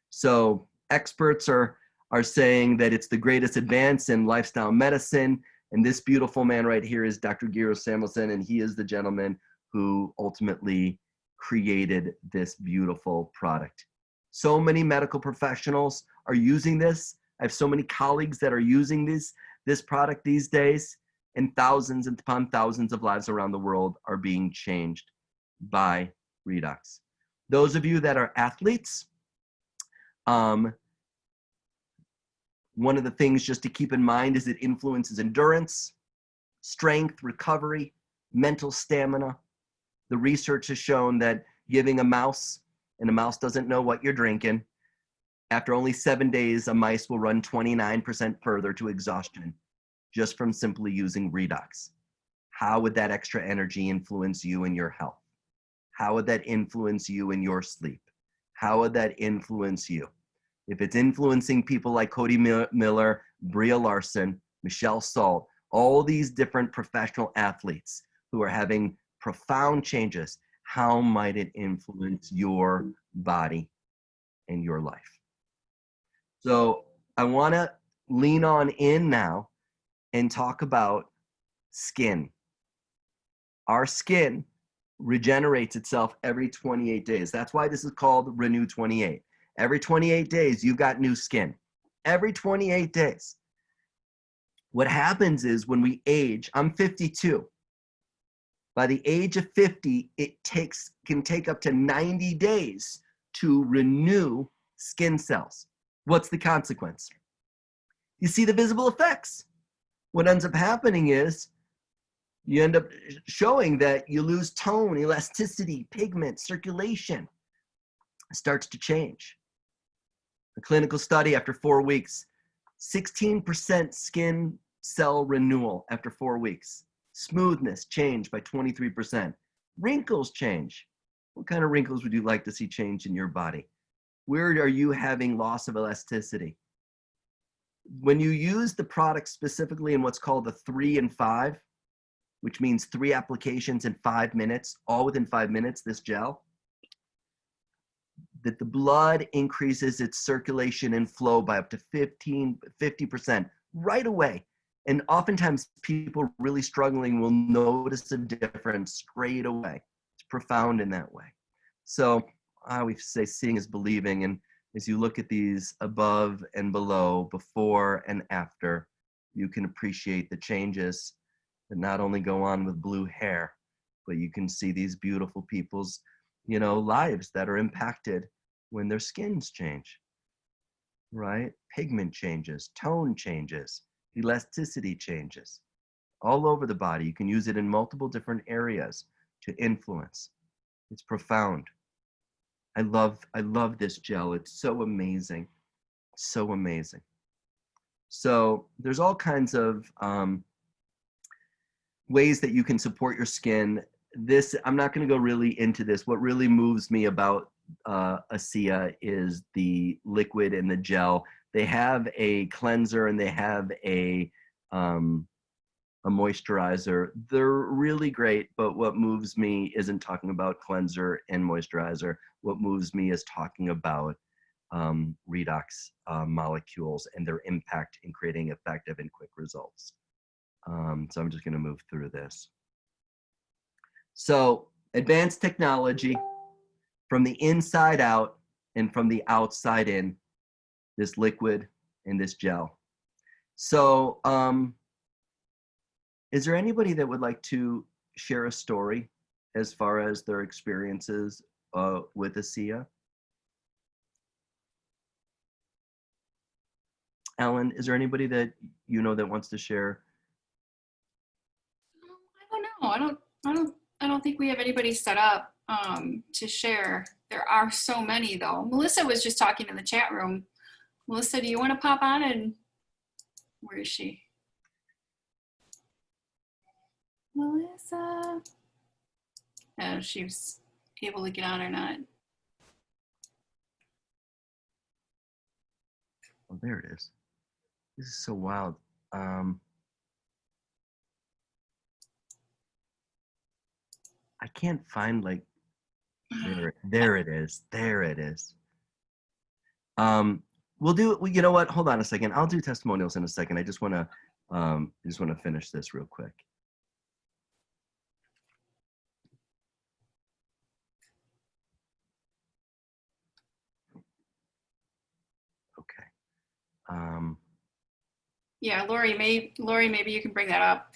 So experts are saying that it's the greatest advance in lifestyle medicine. And this beautiful man right here is Dr. Gero Samuelson, and he is the gentleman who ultimately created this beautiful product. So many medical professionals are using this. I have so many colleagues that are using this product these days, and thousands upon thousands of lives around the world are being changed by Redox. Those of you that are athletes, one of the things just to keep in mind is it influences endurance, strength, recovery, mental stamina. The research has shown that giving a mouse, and a mouse doesn't know what you're drinking, after only 7 days, a mice will run 29% further to exhaustion just from simply using Redox. How would that extra energy influence you and your health? How would that influence you in your sleep? How would that influence you? If it's influencing people like Cody Miller, Bria Larson, Michelle Salt, all these different professional athletes who are having profound changes, how might it influence your body and your life? So I want to lean on in now and talk about skin. Our skin regenerates itself every 28 days. That's why this is called Renew 28. Every 28 days, you've got new skin. Every 28 days. What happens is when we age, I'm 52. By the age of 50, it can take up to 90 days to renew skin cells. What's the consequence? You see the visible effects. What ends up happening is you end up showing that you lose tone, elasticity, pigment, circulation. It starts to change. A clinical study after 4 weeks, 16% skin cell renewal after 4 weeks. Smoothness changed by 23%. Wrinkles change. What kind of wrinkles would you like to see change in your body? Where are you having loss of elasticity? When you use the product specifically in what's called the 3 and 5, which means 3 applications in 5 minutes, all within 5 minutes, this gel, that the blood increases its circulation and flow by up to 50% right away. And oftentimes people really struggling will notice a difference straight away. It's profound in that way. So I always say seeing is believing. And as you look at these above and below, before and after, you can appreciate the changes that not only go on with blue hair, but you can see these beautiful people's, lives that are impacted when their skins change, right? Pigment changes, tone changes, elasticity changes all over the body. You can use it in multiple different areas to influence. It's profound. I love this gel. It's so amazing. So amazing. So there's all kinds of ways that you can support your skin. This, I'm not going to go really into this. What really moves me about ASEA is the liquid and the gel. They have a cleanser and they have a moisturizer. They're really great, but what moves me isn't talking about cleanser and moisturizer. What moves me is talking about redox molecules and their impact in creating effective and quick results. So I'm just going to move through this. So advanced technology from the inside out and from the outside in, this liquid and this gel. So is there anybody that would like to share a story as far as their experiences with ASEA? Ellen, is there anybody that that wants to share? I don't know. I don't think we have anybody set up to share. There are so many though. Melissa was just talking in the chat room. Melissa, do you want to pop on? And where is she? Melissa. I don't know if she was able to get on or not. Oh, there it is. This is so wild. can't find like, there it is. There it is. We'll do, you know what? Hold on a second. I'll do testimonials in a second. I just want to finish this real quick. Okay. Yeah, Lori, maybe you can bring that up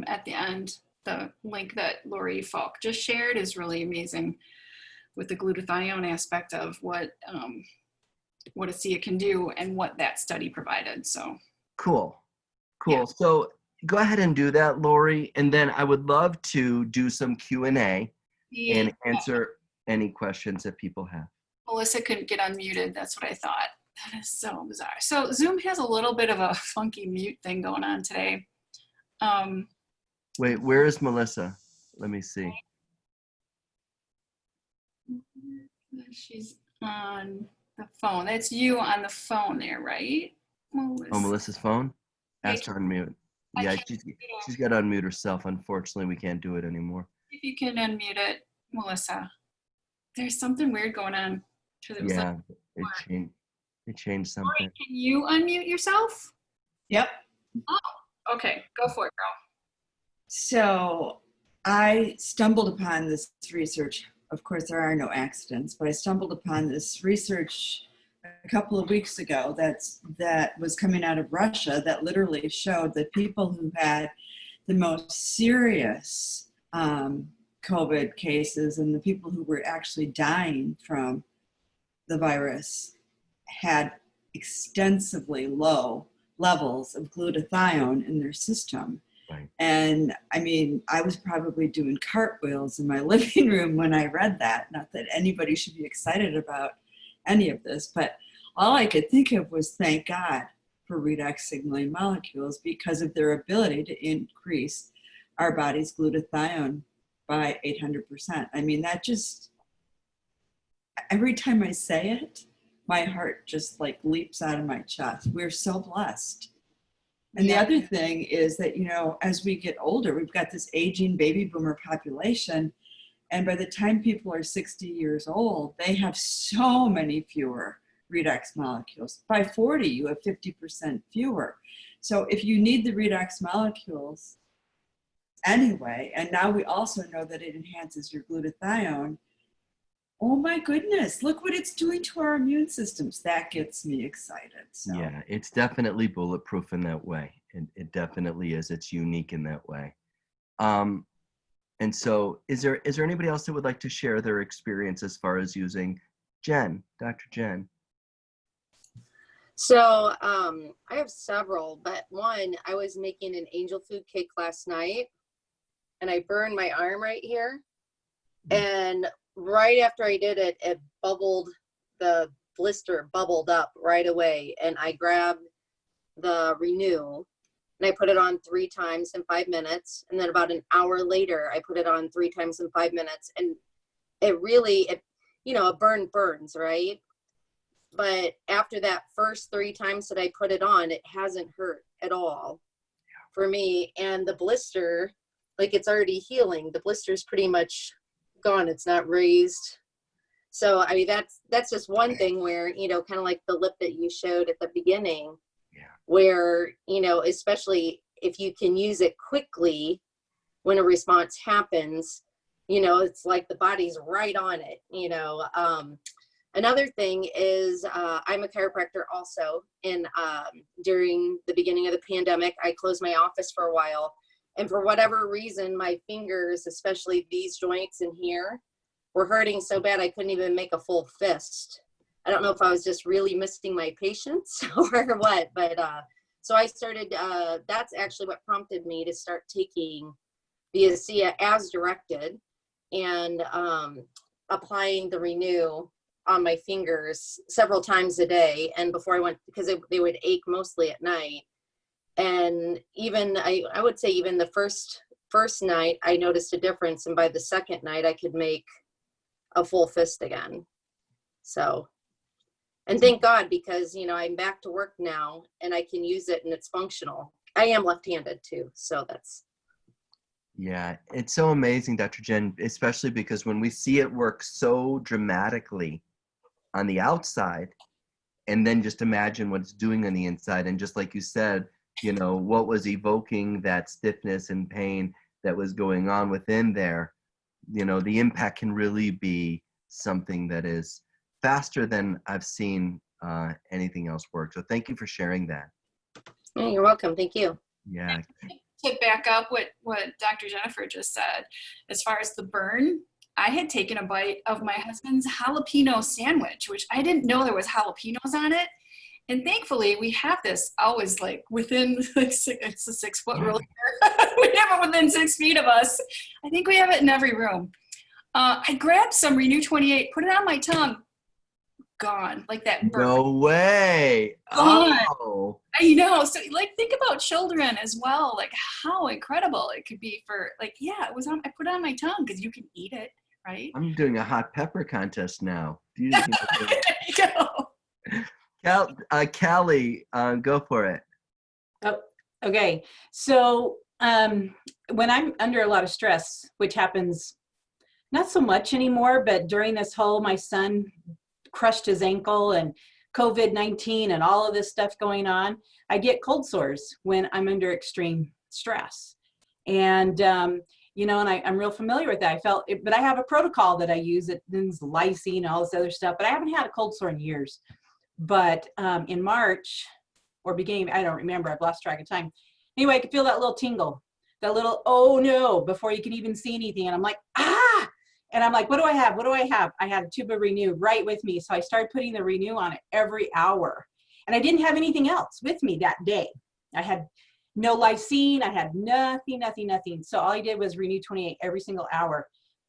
at the end. The link that Lori Falk just shared is really amazing with the glutathione aspect of what ASEA can do and what that study provided. So Cool. Yeah. So go ahead and do that, Lori, and then I would love to do some Q&A and answer any questions that people have. Melissa couldn't get unmuted. That's what I thought. That is so bizarre. So Zoom has a little bit of a funky mute thing going on today. Wait, where is Melissa? Let me see. She's on the phone. That's you on the phone there, right? Melissa. Oh, Melissa's phone? Ask her to unmute. Yeah, she's got to unmute herself. Unfortunately, we can't do it anymore. If you can unmute it, Melissa. There's something weird going on. Yeah, it changed something. Lori, can you unmute yourself? Yep. Oh, okay. Go for it, girl. So I stumbled upon this research. Of course, there are no accidents, but I stumbled upon this research a couple of weeks ago that was coming out of Russia that literally showed that people who had the most serious COVID cases and the people who were actually dying from the virus had extensively low levels of glutathione in their system. Right. And I mean, I was probably doing cartwheels in my living room when I read that. Not that anybody should be excited about any of this, but all I could think of was thank God for Redox Signaling Molecules because of their ability to increase our body's glutathione by 800%. I mean, that just, every time I say it, my heart just like leaps out of my chest. We're so blessed. And the other thing is that, you know, as we get older, we've got this aging baby boomer population. And by the time people are 60 years old, they have so many fewer redox molecules. By 40, you have 50% fewer. So if you need the redox molecules anyway, and now we also know that it enhances your glutathione, oh my goodness, look what it's doing to our immune systems. That gets me excited. So. Yeah, it's definitely bulletproof in that way. It definitely is. It's unique in that way. And so is there anybody else that would like to share their experience as far as using Dr. Jen? So I have several, but one, I was making an angel food cake last night and I burned my arm right here. And right after I did it, the blister bubbled up right away. And I grabbed the Renew and I put it on 3 times in 5 minutes. And then about an hour later, I put it on 3 times in 5 minutes. And it really, a burn burns, right? But after that first 3 times that I put it on, it hasn't hurt at all for me. And the blister, like it's already healing. The blister is pretty much gone. It's not raised. So, I mean, that's just one thing where, kind of like the lip that you showed at the beginning, where, especially if you can use it quickly when a response happens, it's like the body's right on it, Another thing is I'm a chiropractor also, and during the beginning of the pandemic, I closed my office for a while. And for whatever reason, my fingers, especially these joints in here, were hurting so bad I couldn't even make a full fist. I don't know if I was just really missing my patience or what, but so I started, that's actually what prompted me to start taking the ASEA as directed and applying the Renew on my fingers several times a day. And before I went, because they would ache mostly at night. And even, I would say even the first night, I noticed a difference. And by the second night, I could make a full fist again. So, and thank God, because, I'm back to work now and I can use it and it's functional. I am left-handed too. So that's. Yeah, it's so amazing, Dr. Jen, especially because when we see it work so dramatically on the outside, and then just imagine what it's doing on the inside. And just like you said, you know, what was evoking that stiffness and pain that was going on within there, you know, the impact can really be something that is faster than I've seen anything else work. So thank you for sharing that. Yeah, you're welcome. Thank you. Yeah. To back up what Dr. Jennifer just said, as far as the burn, I had taken a bite of my husband's jalapeno sandwich, which I didn't know there was jalapenos on it. And thankfully, we have this always like within, like, it's a 6 foot rule here. We have it within 6 feet of us. I think we have it in every room. I grabbed some Renew 28, put it on my tongue, gone, like that burn. No way. Gone. Oh. I know. So like think about children as well, like how incredible it could be for like, yeah, it was on, I put it on my tongue because you can eat it, right? I'm doing a hot pepper contest now. There you go. Callie, go for it. Oh, okay. So when I'm under a lot of stress, which happens not so much anymore, but during this whole, my son crushed his ankle and COVID-19 and all of this stuff going on, I get cold sores when I'm under extreme stress. And, you know, and I'm real familiar with that. I felt it, but I have a protocol that I use. It is lysine and all this other stuff, but I haven't had a cold sore in years. But in March or beginning, I don't remember, I've lost track of time. Anyway, I could feel that little tingle, that little, oh no, before you can even see anything. And I'm like, ah, and I'm like, what do I have? What do I have? I had a tube of Renew right with me. So I started putting the Renew on it every hour. And I didn't have anything else with me that day. I had no lysine. I had nothing. So all I did was Renew 28 every single hour.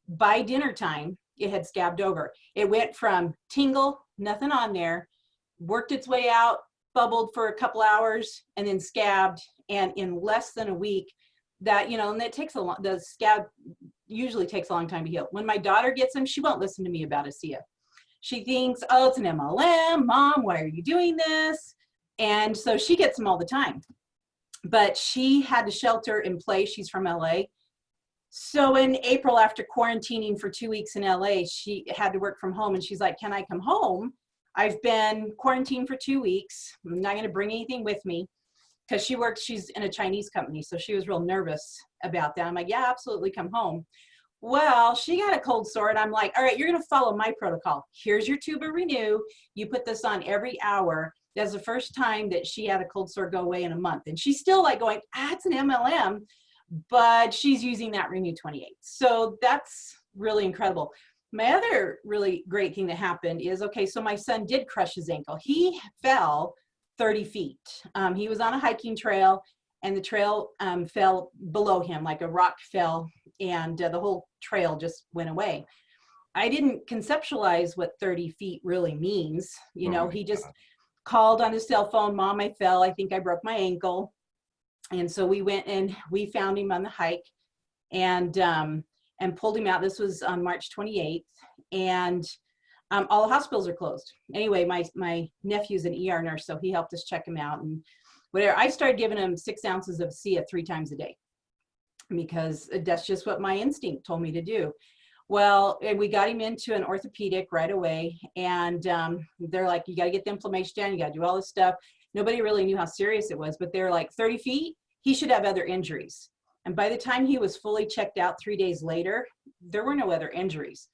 By dinner time, it had scabbed over. It went from tingle, nothing on there, worked its way out, bubbled for a couple hours, and then scabbed. And in less than a week, that, you know, and it takes a long, the scab usually takes a long time to heal. When my daughter gets them, she won't listen to me about ASEA. She thinks, oh, it's an MLM, Mom, why are you doing this? And so she gets them all the time. But she had to shelter in place. She's from LA. So in April, after quarantining for 2 weeks in LA, she had to work from home. And she's like, can I come home? I've been quarantined for 2 weeks. I'm not going to bring anything with me. Because she works, she's in a Chinese company, so she was real nervous about that. I'm like, yeah, absolutely, come home. Well, she got a cold sore, and I'm like, all right, you're gonna follow my protocol. Here's your tube of Renew. You put this on every hour. That's the first time that she had a cold sore go away in a month. And she's still like going, it's an MLM, but she's using that Renew 28. So that's really incredible. My other really great thing that happened is, okay, so my son did crush his ankle. He fell 30 feet. He was on a hiking trail, and the trail fell below him, like a rock fell, and the whole trail just went away. I didn't conceptualize what 30 feet really means. You know, he just called on his cell phone, Mom, I fell. I think I broke my ankle. And so we went and we found him on the hike and pulled him out. This was on March 28th. And all the hospitals are closed. Anyway, my nephew's an ER nurse, so he helped us check him out and whatever. I started giving him 6 ounces of ASEA 3 times a day because that's just what my instinct told me to do. Well, we got him into an orthopedic right away, and they're like, you got to get the inflammation down, you got to do all this stuff. Nobody really knew how serious it was, but they're like, 30 feet, he should have other injuries. And by the time he was fully checked out 3 days later, there were no other injuries.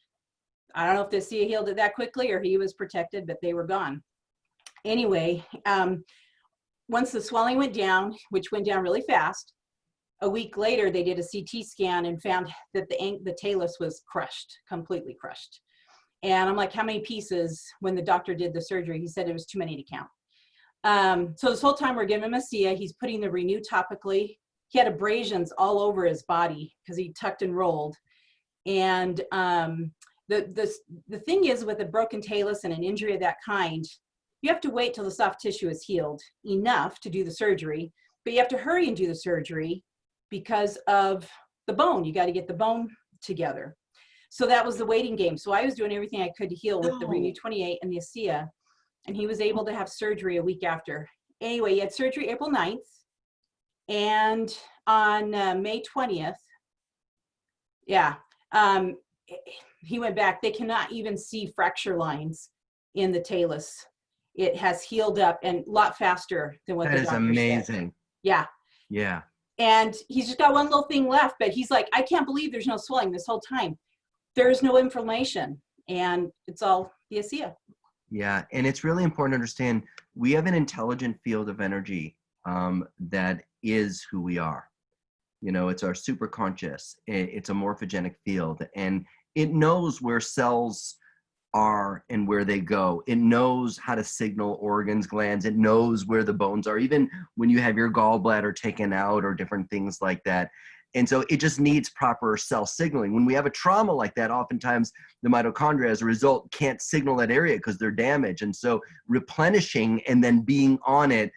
I don't know if the ASEA healed it that quickly or he was protected, but they were gone. Anyway, once the swelling went down, which went down really fast, a week later, they did a CT scan and found that the talus was crushed, completely crushed. And I'm like, how many pieces? When the doctor did the surgery, he said it was too many to count. So this whole time we're giving him ASEA. He's putting the Renew topically. He had abrasions all over his body because he tucked and rolled. And the thing is, with a broken talus and an injury of that kind, you have to wait till the soft tissue is healed enough to do the surgery, but you have to hurry and do the surgery because of the bone. You got to get the bone together. So that was the waiting game. So I was doing everything I could to heal with the Renew 28 and the ASEA, and he was able to have surgery a week after. Anyway, he had surgery April 9th, and on May 20th, Yeah. He went back. They cannot even see fracture lines in the talus. It has healed up and a lot faster than what That the is doctor amazing. said. Yeah. Yeah. And he's just got one little thing left, but he's like, I can't believe there's no swelling this whole time. There's no inflammation, and it's all the ASEA. Yeah, and it's really important to understand we have an intelligent field of energy that is who we are. You know, it's our superconscious. It's a morphogenic field, and it knows where cells are and where they go. It knows how to signal organs, glands. It knows where the bones are, even when you have your gallbladder taken out or different things like that. And so it just needs proper cell signaling. When we have a trauma like that, oftentimes the mitochondria, as a result, can't signal that area because they're damaged. And so replenishing and then being on it,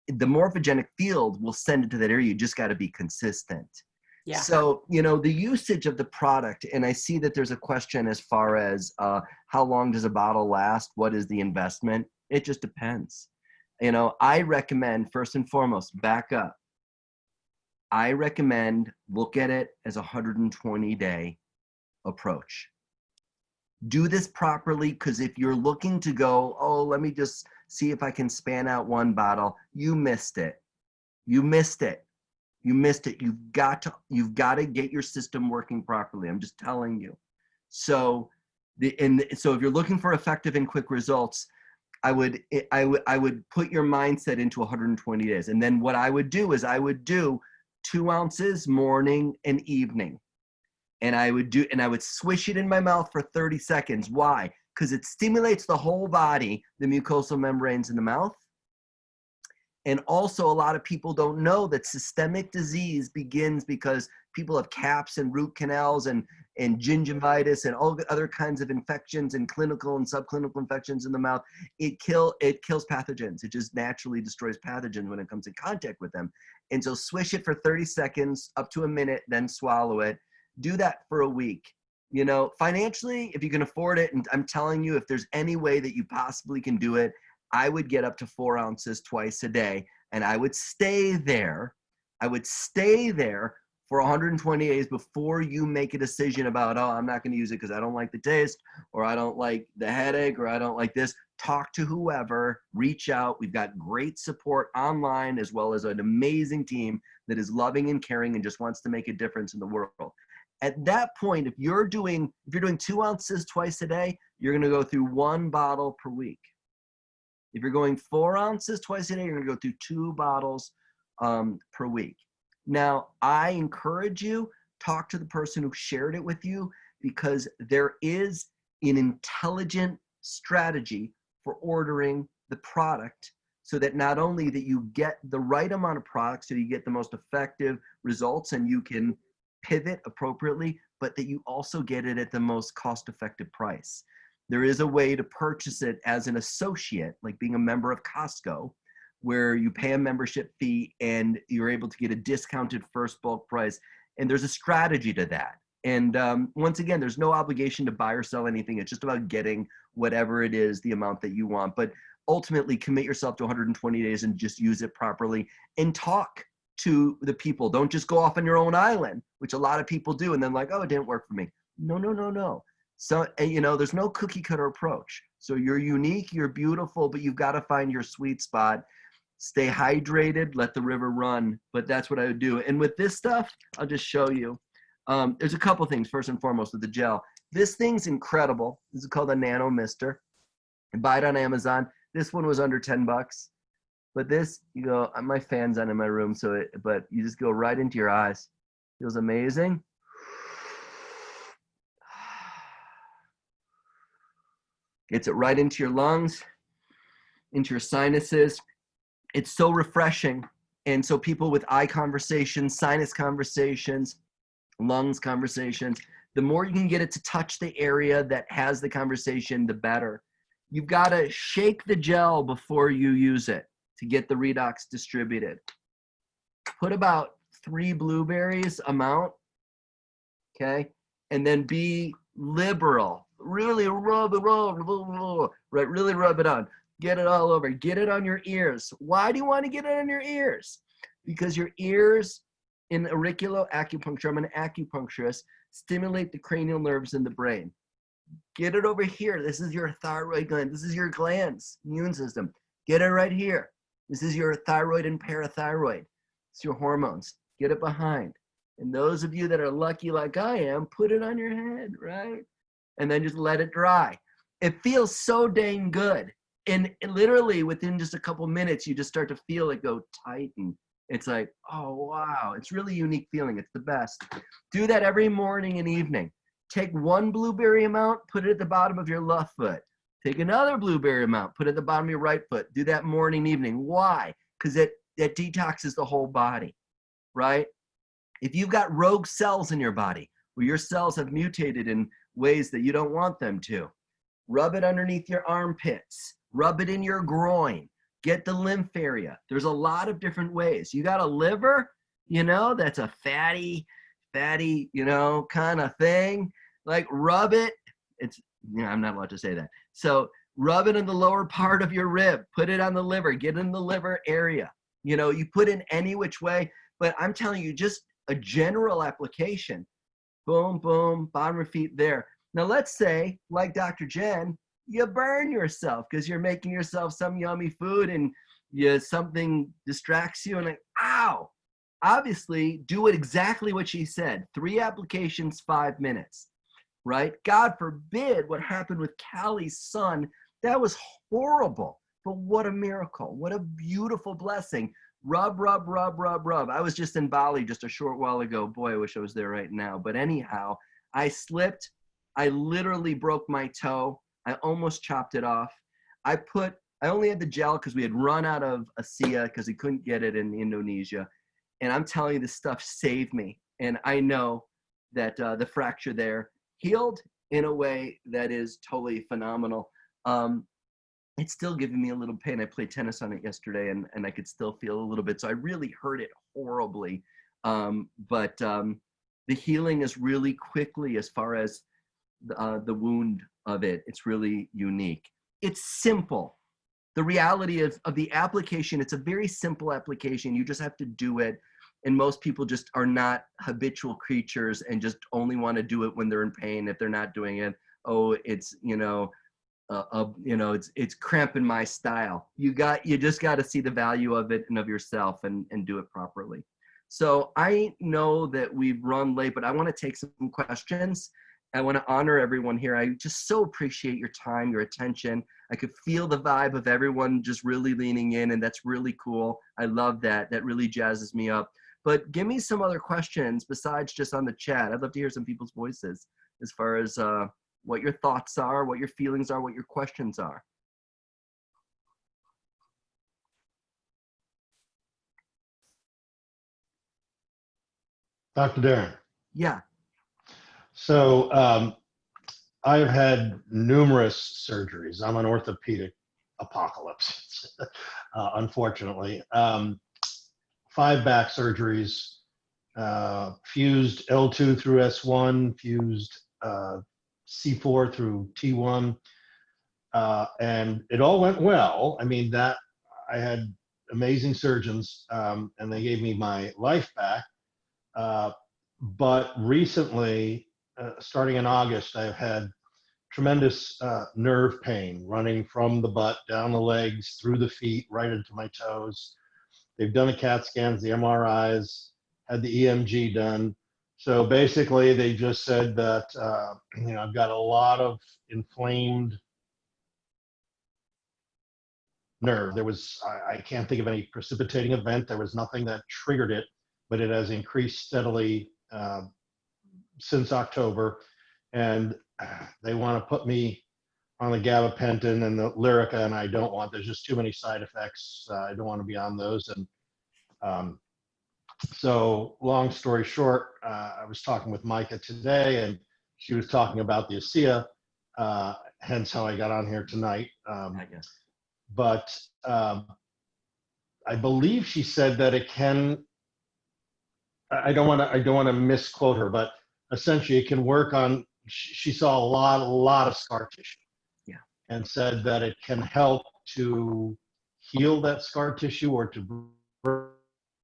the morphogenic field will send it to that area. You just got to be consistent. Yeah. So, you know, the usage of the product, and I see that there's a question as far as how long does a bottle last? What is the investment? It just depends. You know, I recommend, first and foremost, back up. I recommend look at it as a 120-day approach. Do this properly, because if you're looking to go, oh, let me just see if I can span out one bottle, you missed it. You missed it. You missed it. You've got to get your system working properly. I'm just telling you. So so if you're looking for effective and quick results, I would put your mindset into 120 days. And then what I would do is I would do 2 ounces morning and evening. And I would swish it in my mouth for 30 seconds. Why? Because it stimulates the whole body, the mucosal membranes in the mouth. And also, a lot of people don't know that systemic disease begins because people have caps and root canals and gingivitis and all other kinds of infections and clinical and subclinical infections in the mouth. It kills pathogens. It just naturally destroys pathogens when it comes in contact with them. And so swish it for 30 seconds, up to a minute, then swallow it. Do that for a week. You know, financially, if you can afford it, and I'm telling you, if there's any way that you possibly can do it, I would get up to 4 ounces twice a day, and I would stay there. I would stay there for 120 days before you make a decision about, oh, I'm not going to use it because I don't like the taste, or I don't like the headache, or I don't like this. Talk to whoever, reach out. We've got great support online, as well as an amazing team that is loving and caring and just wants to make a difference in the world. At that point, if you're doing 2 ounces twice a day, you're going to go through 1 bottle per week. If you're going 4 ounces twice a day, you're going to go through 2 bottles per week. Now, I encourage you, talk to the person who shared it with you, because there is an intelligent strategy for ordering the product, so that not only that you get the right amount of product, so you get the most effective results and you can pivot appropriately, but that you also get it at the most cost-effective price. There is a way to purchase it as an associate, like being a member of Costco, where you pay a membership fee and you're able to get a discounted first bulk price. And there's a strategy to that. And once again, there's no obligation to buy or sell anything. It's just about getting whatever it is, the amount that you want. But ultimately, commit yourself to 120 days and just use it properly, and talk to the people. Don't just go off on your own island, which a lot of people do, and then like, oh, it didn't work for me. No. So, you know, there's no cookie cutter approach. So you're unique, you're beautiful, but you've got to find your sweet spot. Stay hydrated, let the river run. But that's what I would do. And with this stuff, I'll just show you. There's a couple things. First and foremost, with the gel. This thing's incredible. This is called a Nano Mister. And buy it on Amazon. This one was under 10 bucks. But this, you go, my fan's on in my room, but you just go right into your eyes. Feels amazing. Gets it right into your lungs, into your sinuses. It's so refreshing. And so people with eye conversations, sinus conversations, lungs conversations, the more you can get it to touch the area that has the conversation, the better. You've got to shake the gel before you use it to get the Redox distributed. Put about 3 blueberries amount, okay? And then be liberal. Really rub it on, right? Really rub it on. Get it all over. Get it on your ears. Why do you want to get it on your ears? Because your ears, in auricular acupuncture, I'm an acupuncturist, Stimulate the cranial nerves in the brain. Get it over here. This is your thyroid gland. This is your glands, immune system. Get it right here. This is your thyroid and parathyroid. It's your hormones. Get it behind. And those of you that are lucky like I am, put it on your head, right? And then just let it dry. It feels so dang good. And literally within just a couple minutes, you just start to feel it go tighten. It's like, oh, wow. It's really unique feeling. It's the best. Do that every morning and evening. Take one blueberry amount, put it at the bottom of your left foot. Take another blueberry amount, put it at the bottom of your right foot. Do that morning and evening. Why? Because it detoxes the whole body, right? If you've got rogue cells in your body, where your cells have mutated in ways that you don't want them to, rub it underneath your armpits. Rub it in your groin. Get the lymph area. There's a lot of different ways. You got a liver, that's a fatty, kind of thing. Like rub it. It's, I'm not allowed to say that. So rub it in the lower part of your rib. Put it on the liver. Get in the liver area. You put in any which way. But I'm telling you, just a general application. Boom, boom, bottom of your feet there. Now let's say, like Dr. Jen, you burn yourself because you're making yourself some yummy food and something distracts you and like, ow. Obviously, do it exactly what she said. 3 applications, 5 minutes, right? God forbid what happened with Callie's son. That was horrible, but what a miracle. What a beautiful blessing. Rub, rub, rub, rub, rub. I was just in Bali just a short while ago. Boy, I wish I was there right now. But anyhow, I slipped. I literally broke my toe. I almost chopped it off. I only had the gel because we had run out of ASEA because we couldn't get it in Indonesia. And I'm telling you, this stuff saved me. And I know that the fracture there healed in a way that is totally phenomenal. It's still giving me a little pain. I played tennis on it yesterday and I could still feel a little bit. So I really hurt it horribly. But the healing is really quickly as far as the wound of it. It's really unique. It's simple. The reality of the application, it's a very simple application. You just have to do it. And most people just are not habitual creatures and just only want to do it when they're in pain. If they're not doing it, oh, it's, it's cramping my style. You just got to see the value of it and of yourself and do it properly. So I know that we've run late, but I want to take some questions. I want to honor everyone here. I just so appreciate your time, your attention. I could feel the vibe of everyone just really leaning in, and that's really cool. I love that. That really jazzes me up. But give me some other questions besides just on the chat. I'd love to hear some people's voices as far as what your thoughts are, what your feelings are, what your questions are. Dr. Darren. Yeah. So I've had numerous surgeries. I'm an orthopedic apocalypse, unfortunately. 5 back surgeries, fused L2 through S1, fused C4 through T1, and it all went well. I mean, that I had amazing surgeons, and they gave me my life back. But recently, starting in August, I've had tremendous nerve pain running from the butt, down the legs, through the feet, right into my toes. They've done the CAT scans, the MRIs, had the EMG done. So basically, they just said that, I've got a lot of inflamed nerve. There was, I can't think of any precipitating event. There was nothing that triggered it, but it has increased steadily since October. And they want to put me on the gabapentin and the Lyrica, and I don't want, there's just too many side effects. I don't want to be on those. And so long story short, I was talking with Micah today, and she was talking about the ASEA, hence how I got on here tonight. I guess. But I believe she said that it can, I don't want to misquote her, but essentially it can work on, she saw a lot of scar tissue. Yeah. And said that it can help to heal that scar tissue or to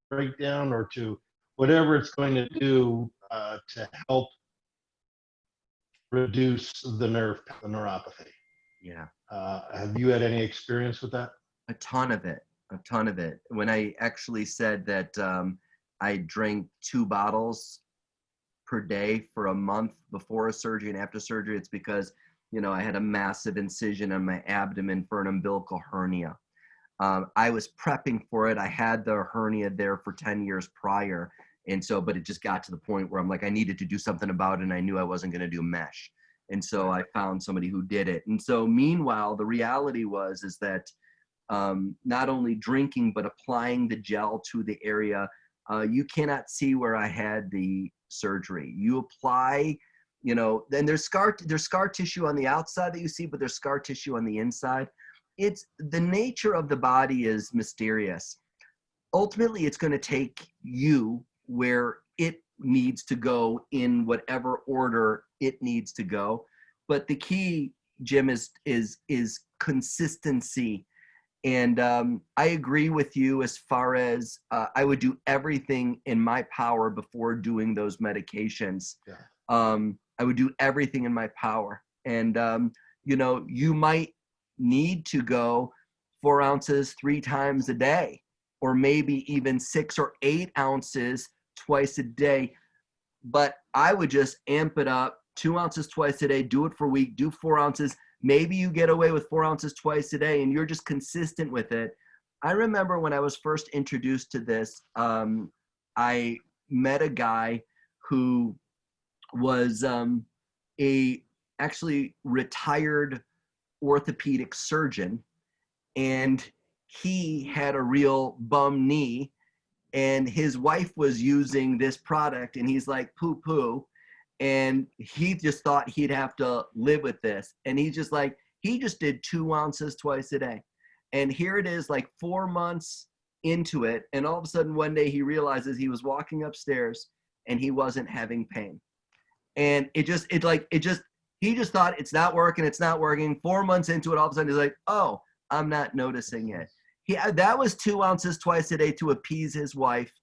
break down or to whatever it's going to do to help reduce the neuropathy. Yeah. Have you had any experience with that? A ton of it. When I actually said that I drank 2 bottles per day for a month before a surgery and after surgery, it's because, I had a massive incision on my abdomen for an umbilical hernia. I was prepping for it. I had the hernia there for 10 years prior. And so, but it just got to the point where I'm like, I needed to do something about it. And I knew I wasn't going to do mesh. And so I found somebody who did it. And so meanwhile, the reality is that not only drinking, but applying the gel to the area, you cannot see where I had the surgery. You apply, then there's scar tissue on the outside that you see, but there's scar tissue on the inside. It's the nature of the body is mysterious. Ultimately, it's going to take you where it needs to go in whatever order it needs to go. But the key, Jim, is consistency. And I agree with you as far as I would do everything in my power before doing those medications. Yeah. I would do everything in my power. And, you might need to go 4 ounces 3 times a day, or maybe even 6 or 8 ounces twice a day. But I would just amp it up, 2 ounces twice a day, do it for a week, do 4 ounces. Maybe you get away with 4 ounces twice a day and you're just consistent with it. I remember when I was first introduced to this, I met a guy who was a actually retired orthopedic surgeon, and he had a real bum knee, and his wife was using this product, and he's like, poo poo. And he just thought he'd have to live with this. And he just did 2 ounces twice a day. And here it is, like 4 months into it. And all of a sudden one day he realizes he was walking upstairs and he wasn't having pain. And he just thought it's not working. 4 months into it, all of a sudden he's like, oh, I'm not noticing it. That was 2 ounces twice a day to appease his wife.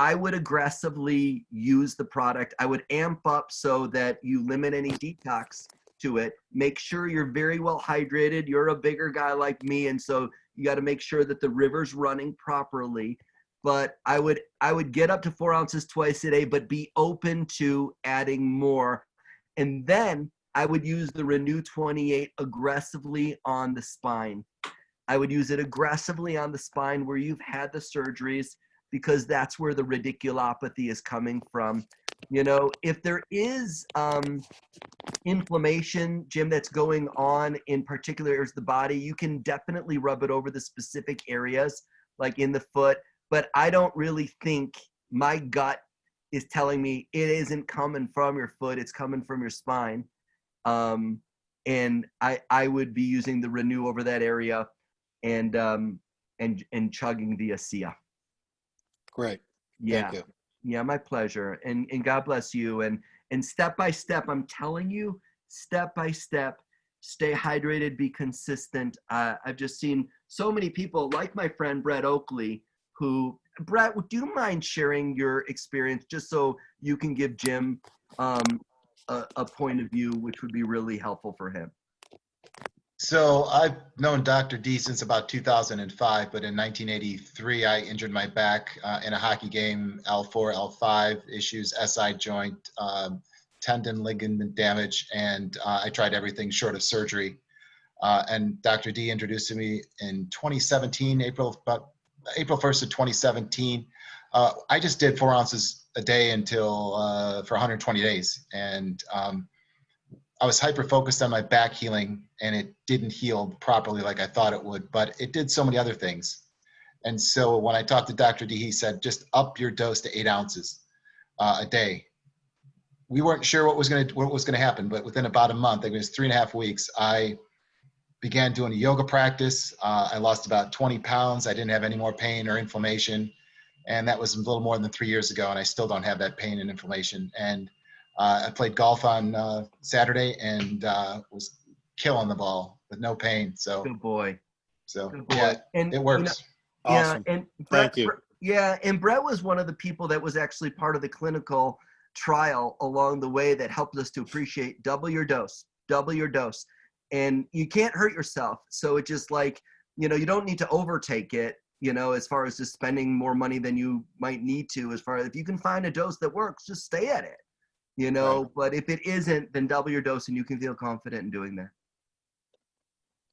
I would aggressively use the product. I would amp up so that you limit any detox to it. Make sure you're very well hydrated. You're a bigger guy like me, and so you got to make sure that the river's running properly. But I would get up to 4 ounces twice a day, but be open to adding more. And then I would use the Renew 28 aggressively on the spine. I would use it aggressively on the spine where you've had the surgeries, because that's where the radiculopathy is coming from. If there is inflammation, Jim, that's going on in particular areas of the body, you can definitely rub it over the specific areas, like in the foot. But I don't really think my gut is telling me it isn't coming from your foot, it's coming from your spine. And I would be using the Renew over that area and chugging the ASEA. Great. Yeah. Thank you. Yeah, my pleasure. And God bless you. And step by step, I'm telling you, step by step, stay hydrated, be consistent. I've just seen so many people like my friend Brett Oakley, Brett, do you mind sharing your experience just so you can give Jim a point of view, which would be really helpful for him? So I've known Dr. D since about 2005, but in 1983, I injured my back in a hockey game, L4, L5 issues, SI joint, tendon ligament damage, and I tried everything short of surgery. And Dr. D introduced me in 2017, April 1st of 2017. I just did 4 ounces a day until for 120 days. And I was hyper-focused on my back healing, and it didn't heal properly like I thought it would, but it did so many other things. And so when I talked to Dr. D, he said, just up your dose to 8 ounces a day. We weren't sure what was going to happen, but within about a month, I think it was 3.5 weeks, I began doing a yoga practice. I lost about 20 pounds. I didn't have any more pain or inflammation. And that was a little more than 3 years ago, and I still don't have that pain and inflammation. And I played golf on Saturday and was killing the ball with no pain. So Good boy. So Good boy. yeah, And it works. Awesome. Yeah, and Thank you. Yeah, and Brett was one of the people that was actually part of the clinical trial along the way that helps us to appreciate double your dose, double your dose. And you can't hurt yourself. So it's just like, you know, you don't need to overtake it, you know, as far as just spending more money than you might need to, as far as if you can find a dose that works, just stay at it, you know, Right. but if it isn't, then double your dose and you can feel confident in doing that.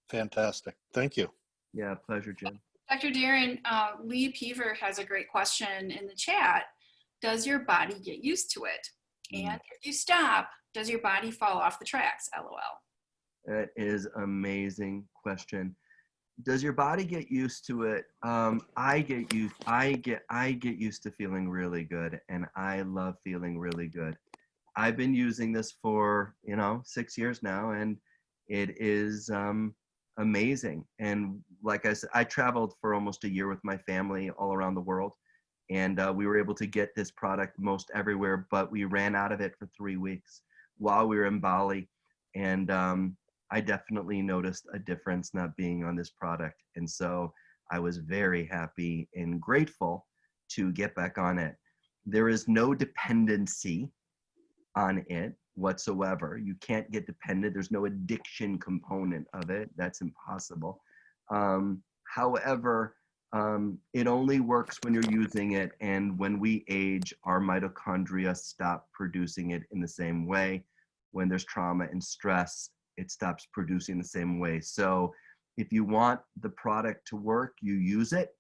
Fantastic. Thank you. Yeah, pleasure, Jim. Dr. Darren, Lee Peaver has a great question in the chat. Does your body get used to it? And if you stop, does your body fall off the tracks? LOL. That is amazing question. Does your body get used to it? I get used to feeling really good, and I love feeling really good. I've been using this for, you know, 6 years now, and it is amazing. And like I said, I traveled for almost a year with my family all around the world, and we were able to get this product most everywhere, but we ran out of it for 3 weeks while we were in Bali. And I definitely noticed a difference not being on this product. And so I was very happy and grateful to get back on it. There is no dependency on it whatsoever. You can't get dependent. There's no addiction component of it. That's impossible. However, it only works when you're using it, and when we age, our mitochondria stop producing it in the same way. When there's trauma and stress, it stops producing the same way. So if you want the product to work, you use it.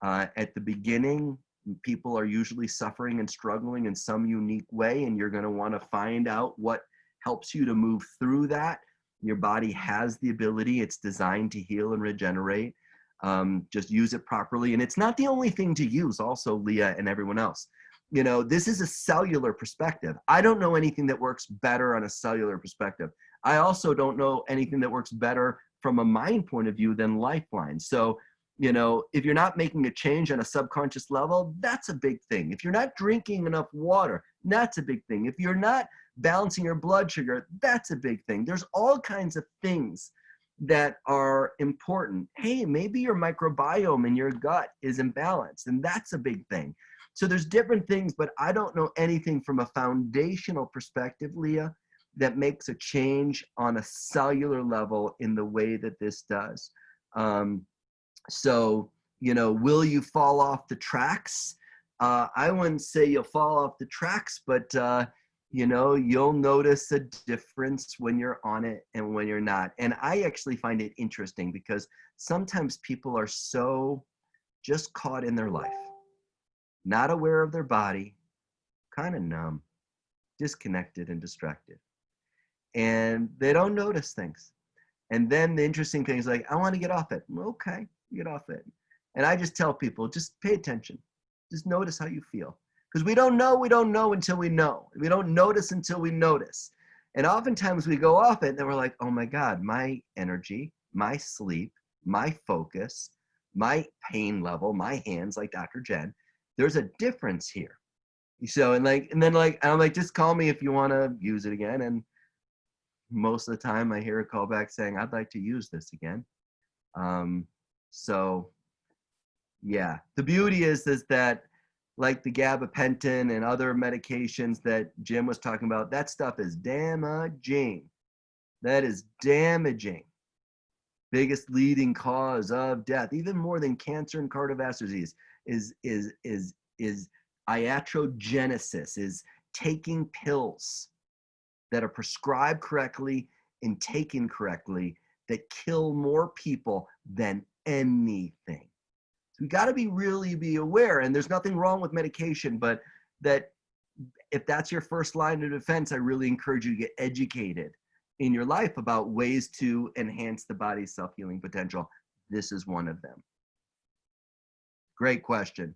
At the beginning, people are usually suffering and struggling in some unique way, and you're going to want to find out what helps you to move through that. Your body has the ability. It's designed to heal and regenerate. Just use it properly. And it's not the only thing to use also, Leah and everyone else. You know, this is a cellular perspective. I don't know anything that works better on a cellular perspective. I also don't know anything that works better from a mind point of view than LifeLine. So, you know, if you're not making a change on a subconscious level, that's a big thing. If you're not drinking enough water, that's a big thing. If you're not balancing your blood sugar, that's a big thing. There's all kinds of things that are important. Hey, maybe your microbiome in your gut is imbalanced, and that's a big thing. So there's different things, but I don't know anything from a foundational perspective, Leah, that makes a change on a cellular level in the way that this does. So, you know, will you fall off the tracks? I wouldn't say you'll fall off the tracks, but, you know, you'll notice a difference when you're on it and when you're not. And I actually find it interesting because sometimes people are so just caught in their life, not aware of their body, kind of numb, disconnected and distracted. And they don't notice things. And then the interesting thing is like, I want to get off it. Okay, get off it. And I just tell people, just pay attention. Just notice how you feel. Because we don't know until we know. We don't notice until we notice. And oftentimes we go off it and we're like, oh my God, my energy, my sleep, my focus, my pain level, my hands, like Dr. Jen, there's a difference here. So, and then I'm like, just call me if you want to use it again. And most of the time I hear a call back saying, I'd like to use this again. So yeah, the beauty is that like the gabapentin and other medications that Jim was talking about, that stuff is damaging. That is damaging. Biggest leading cause of death, even more than cancer and cardiovascular disease, is iatrogenesis, is taking pills that are prescribed correctly and taken correctly that kill more people than anything. So we got to really be aware, and there's nothing wrong with medication, but that if that's your first line of defense, I really encourage you to get educated in your life about ways to enhance the body's self-healing potential. This is one of them. Great question.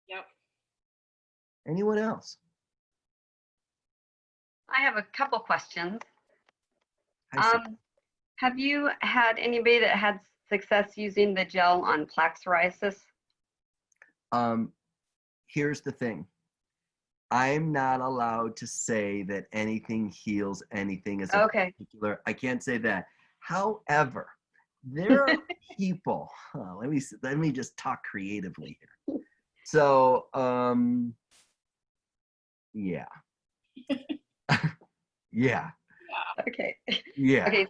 Yep. Anyone else? I have a couple questions. Hi, Sue. Have you had anybody that had success using the gel on plaque psoriasis? Here's the thing. I'm not allowed to say that anything heals anything as a Okay. particular. I can't say that. However, there are people. Let me just talk creatively here. So, yeah. Yeah. Okay. Yeah. Okay.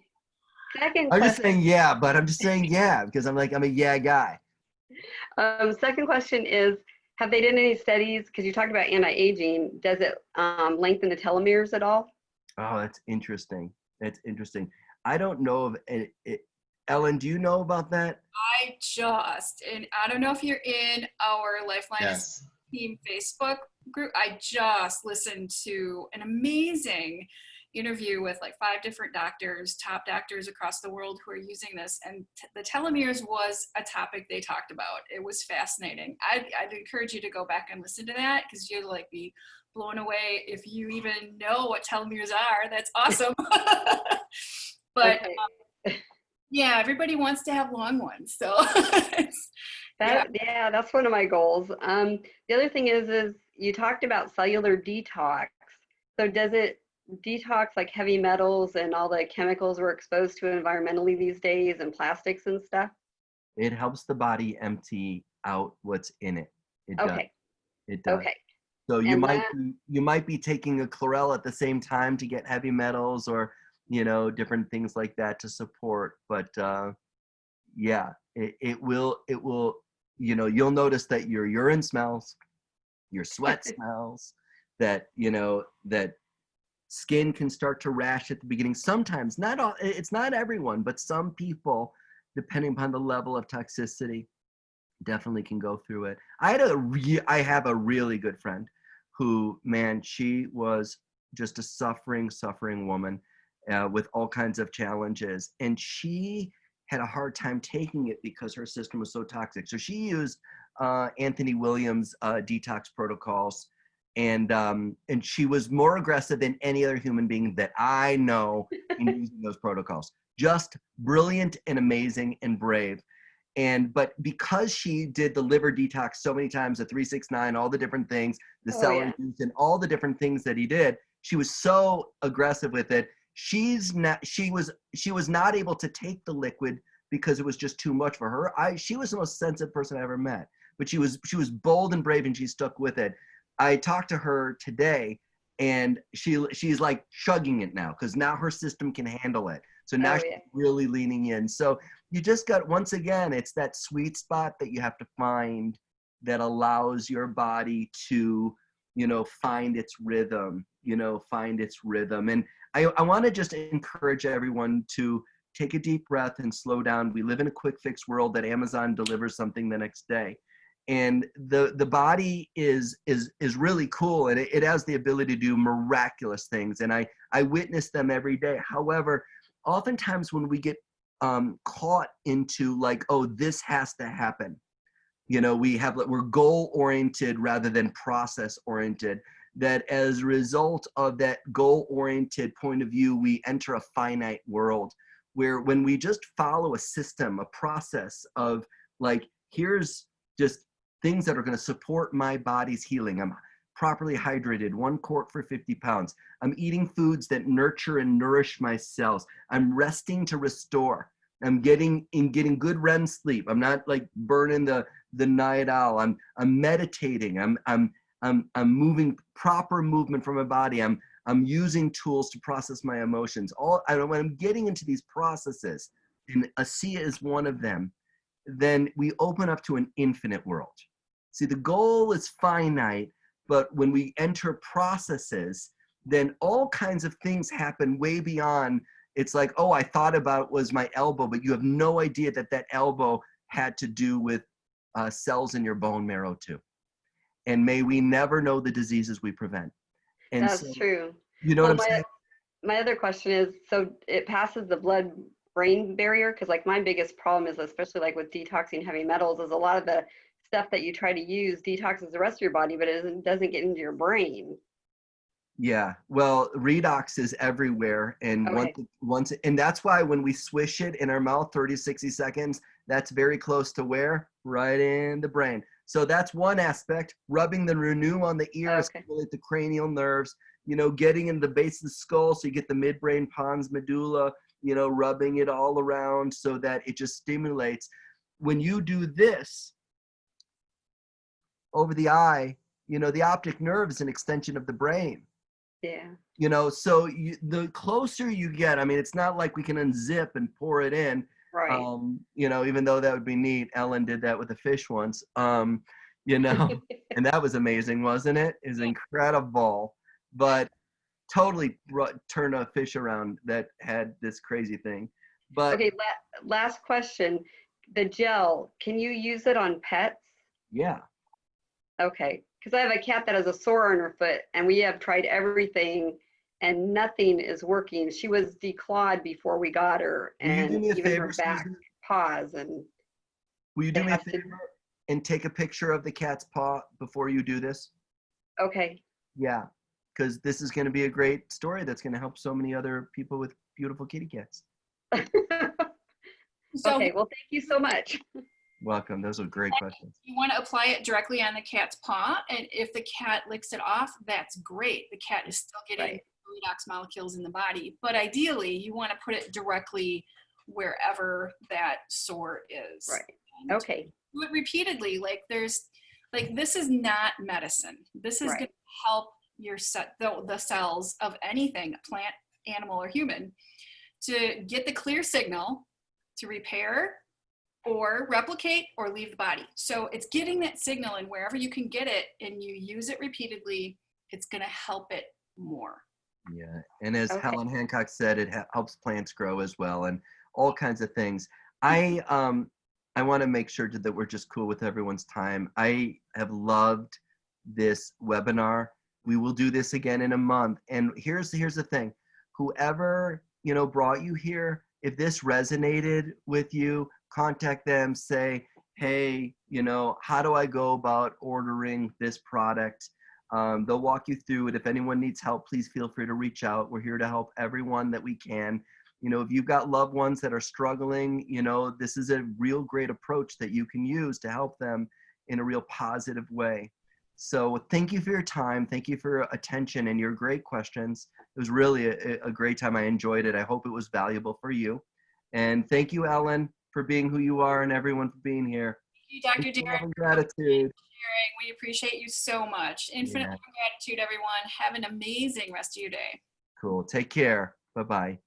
Second I'm just question. saying yeah, but I'm just saying yeah because I'm a yeah guy. Second question is, have they done any studies? Because you talked about anti-aging. Does it lengthen the telomeres at all? Oh, that's interesting. That's interesting. I don't know of Ellen, do you know about that? And I don't know if you're in our Lifeline Yes. Team Facebook group. I just listened to an amazing interview with like 5 different doctors, top doctors across the world who are using this. And the telomeres was a topic they talked about. It was fascinating. I'd encourage you to go back and listen to that because you'll like be blown away if you even know what telomeres are. That's awesome. But Okay. yeah, everybody wants to have long ones. So Yeah, that's one of my goals. The other thing is you talked about cellular detox. So does it detox like heavy metals and all the chemicals we're exposed to environmentally these days and plastics and stuff? It helps the body empty out what's in it. It does. Okay. It does. Okay. So And you might be taking a chlorella at the same time to get heavy metals or different things like that to support. But yeah, it will you'll notice that your urine smells, your sweat smells, that that skin can start to rash at the beginning. Sometimes, not all, it's not everyone, but some people, depending upon the level of toxicity, definitely can go through it. I have a really good friend who, man, she was just a suffering woman with all kinds of challenges, and she had a hard time taking it because her system was so toxic. So she used Anthony Williams' detox protocols, and she was more aggressive than any other human being that I know in using those protocols. Just brilliant and amazing and brave. But because she did the liver detox so many times, the 369, all the different things, the celery juice, and all the different things that he did, she was so aggressive with it. She was not able to take the liquid because it was just too much for her. She was the most sensitive person I ever met, but she was bold and brave, and she stuck with it. I talked to her today, and she's like chugging it now because now her system can handle it. So now she's really leaning in. So you just got, once again, it's that sweet spot that you have to find that allows your body to, find its rhythm, And I want to just encourage everyone to take a deep breath and slow down. We live in a quick fix world that Amazon delivers something the next day. And the body is really cool, and it has the ability to do miraculous things. And I witness them every day. However, oftentimes when we get caught into like, oh, this has to happen, we're goal oriented rather than process oriented, that as a result of that goal oriented point of view, we enter a finite world where when we just follow a system, a process of like, here's just things that are going to support my body's healing. I'm properly hydrated, 1 quart for 50 pounds. I'm eating foods that nurture and nourish my cells. I'm resting to restore. I'm getting good REM sleep. I'm not like burning the night owl. I'm meditating. I'm moving, proper movement from my body. I'm using tools to process my emotions. When I'm getting into these processes, and ASEA is one of them, then we open up to an infinite world. See, the goal is finite, but when we enter processes, then all kinds of things happen way beyond. It's like, oh, I thought about was my elbow, but you have no idea that elbow had to do with cells in your bone marrow too. And may we never know the diseases we prevent. And that's true. You know what I'm saying? My other question is, so it passes the blood-brain barrier? Because like my biggest problem is, especially like with detoxing heavy metals, is a lot of the stuff that you try to use detoxes the rest of your body, but it doesn't get into your brain. Yeah, well, redox is everywhere, and once, and that's why when we swish it in our mouth 30, 60 seconds, that's very close to where? Right in the brain. So that's one aspect. Rubbing the renew on the ears, stimulate the cranial nerves, getting in the base of the skull so you get the midbrain, pons, medulla, rubbing it all around so that it just stimulates. When you do this over the eye, the optic nerve is an extension of the brain. Yeah. You know, so the closer you get, I mean, it's not like we can unzip and pour it in. Right. You know, even though that would be neat. Ellen did that with a fish once. You know, and that was amazing, wasn't it? It was incredible. But totally turned a fish around that had this crazy thing. But Okay, last question. The gel, can you use it on pets? yeah, Okay, because I have a cat that has a sore on her foot, and we have tried everything, and nothing is working. She was declawed before we got her, will you do and me a even favor, her back Susan? paws, and Will you do it me a has to. favor and take a picture of the cat's paw before you do this? Okay. Yeah, because this is going to be a great story that's going to help so many other people with beautiful kitty cats. So Okay, well, thank you so much. Welcome. Those are great questions. you want to apply it directly on the cat's paw, and if the cat licks it off, that's great. The cat is still getting Right. redox molecules in the body, but ideally you want to put it directly wherever that sore is. Right. And Okay. do it repeatedly. Like this is not medicine. This is Right. going to help your the cells of anything, plant, animal, or human, to get the clear signal to repair or replicate or leave the body. So it's getting that signal, and wherever you can get it and you use it repeatedly, it's going to help it more. Yeah, and as Okay. Helen Hancock said, it helps plants grow as well, and all kinds of things. I want to make sure that we're just cool with everyone's time. I have loved this webinar. We will do this again in a month. And here's the thing: whoever brought you here, if this resonated with you, contact them. Say, hey, how do I go about ordering this product? They'll walk you through it. If anyone needs help, please feel free to reach out. We're here to help everyone that we can. If you've got loved ones that are struggling, this is a real great approach that you can use to help them in a real positive way. So thank you for your time. Thank you for your attention and your great questions. It was really a great time. I enjoyed it. I hope it was valuable for you. And thank you, Ellen, for being who you are, and everyone for being here. Thank you, Dr. Thank you, Darren. love and gratitude. We appreciate you so much. Infinite gratitude, everyone. Have an amazing rest of your day. Cool. Take care. Bye-bye.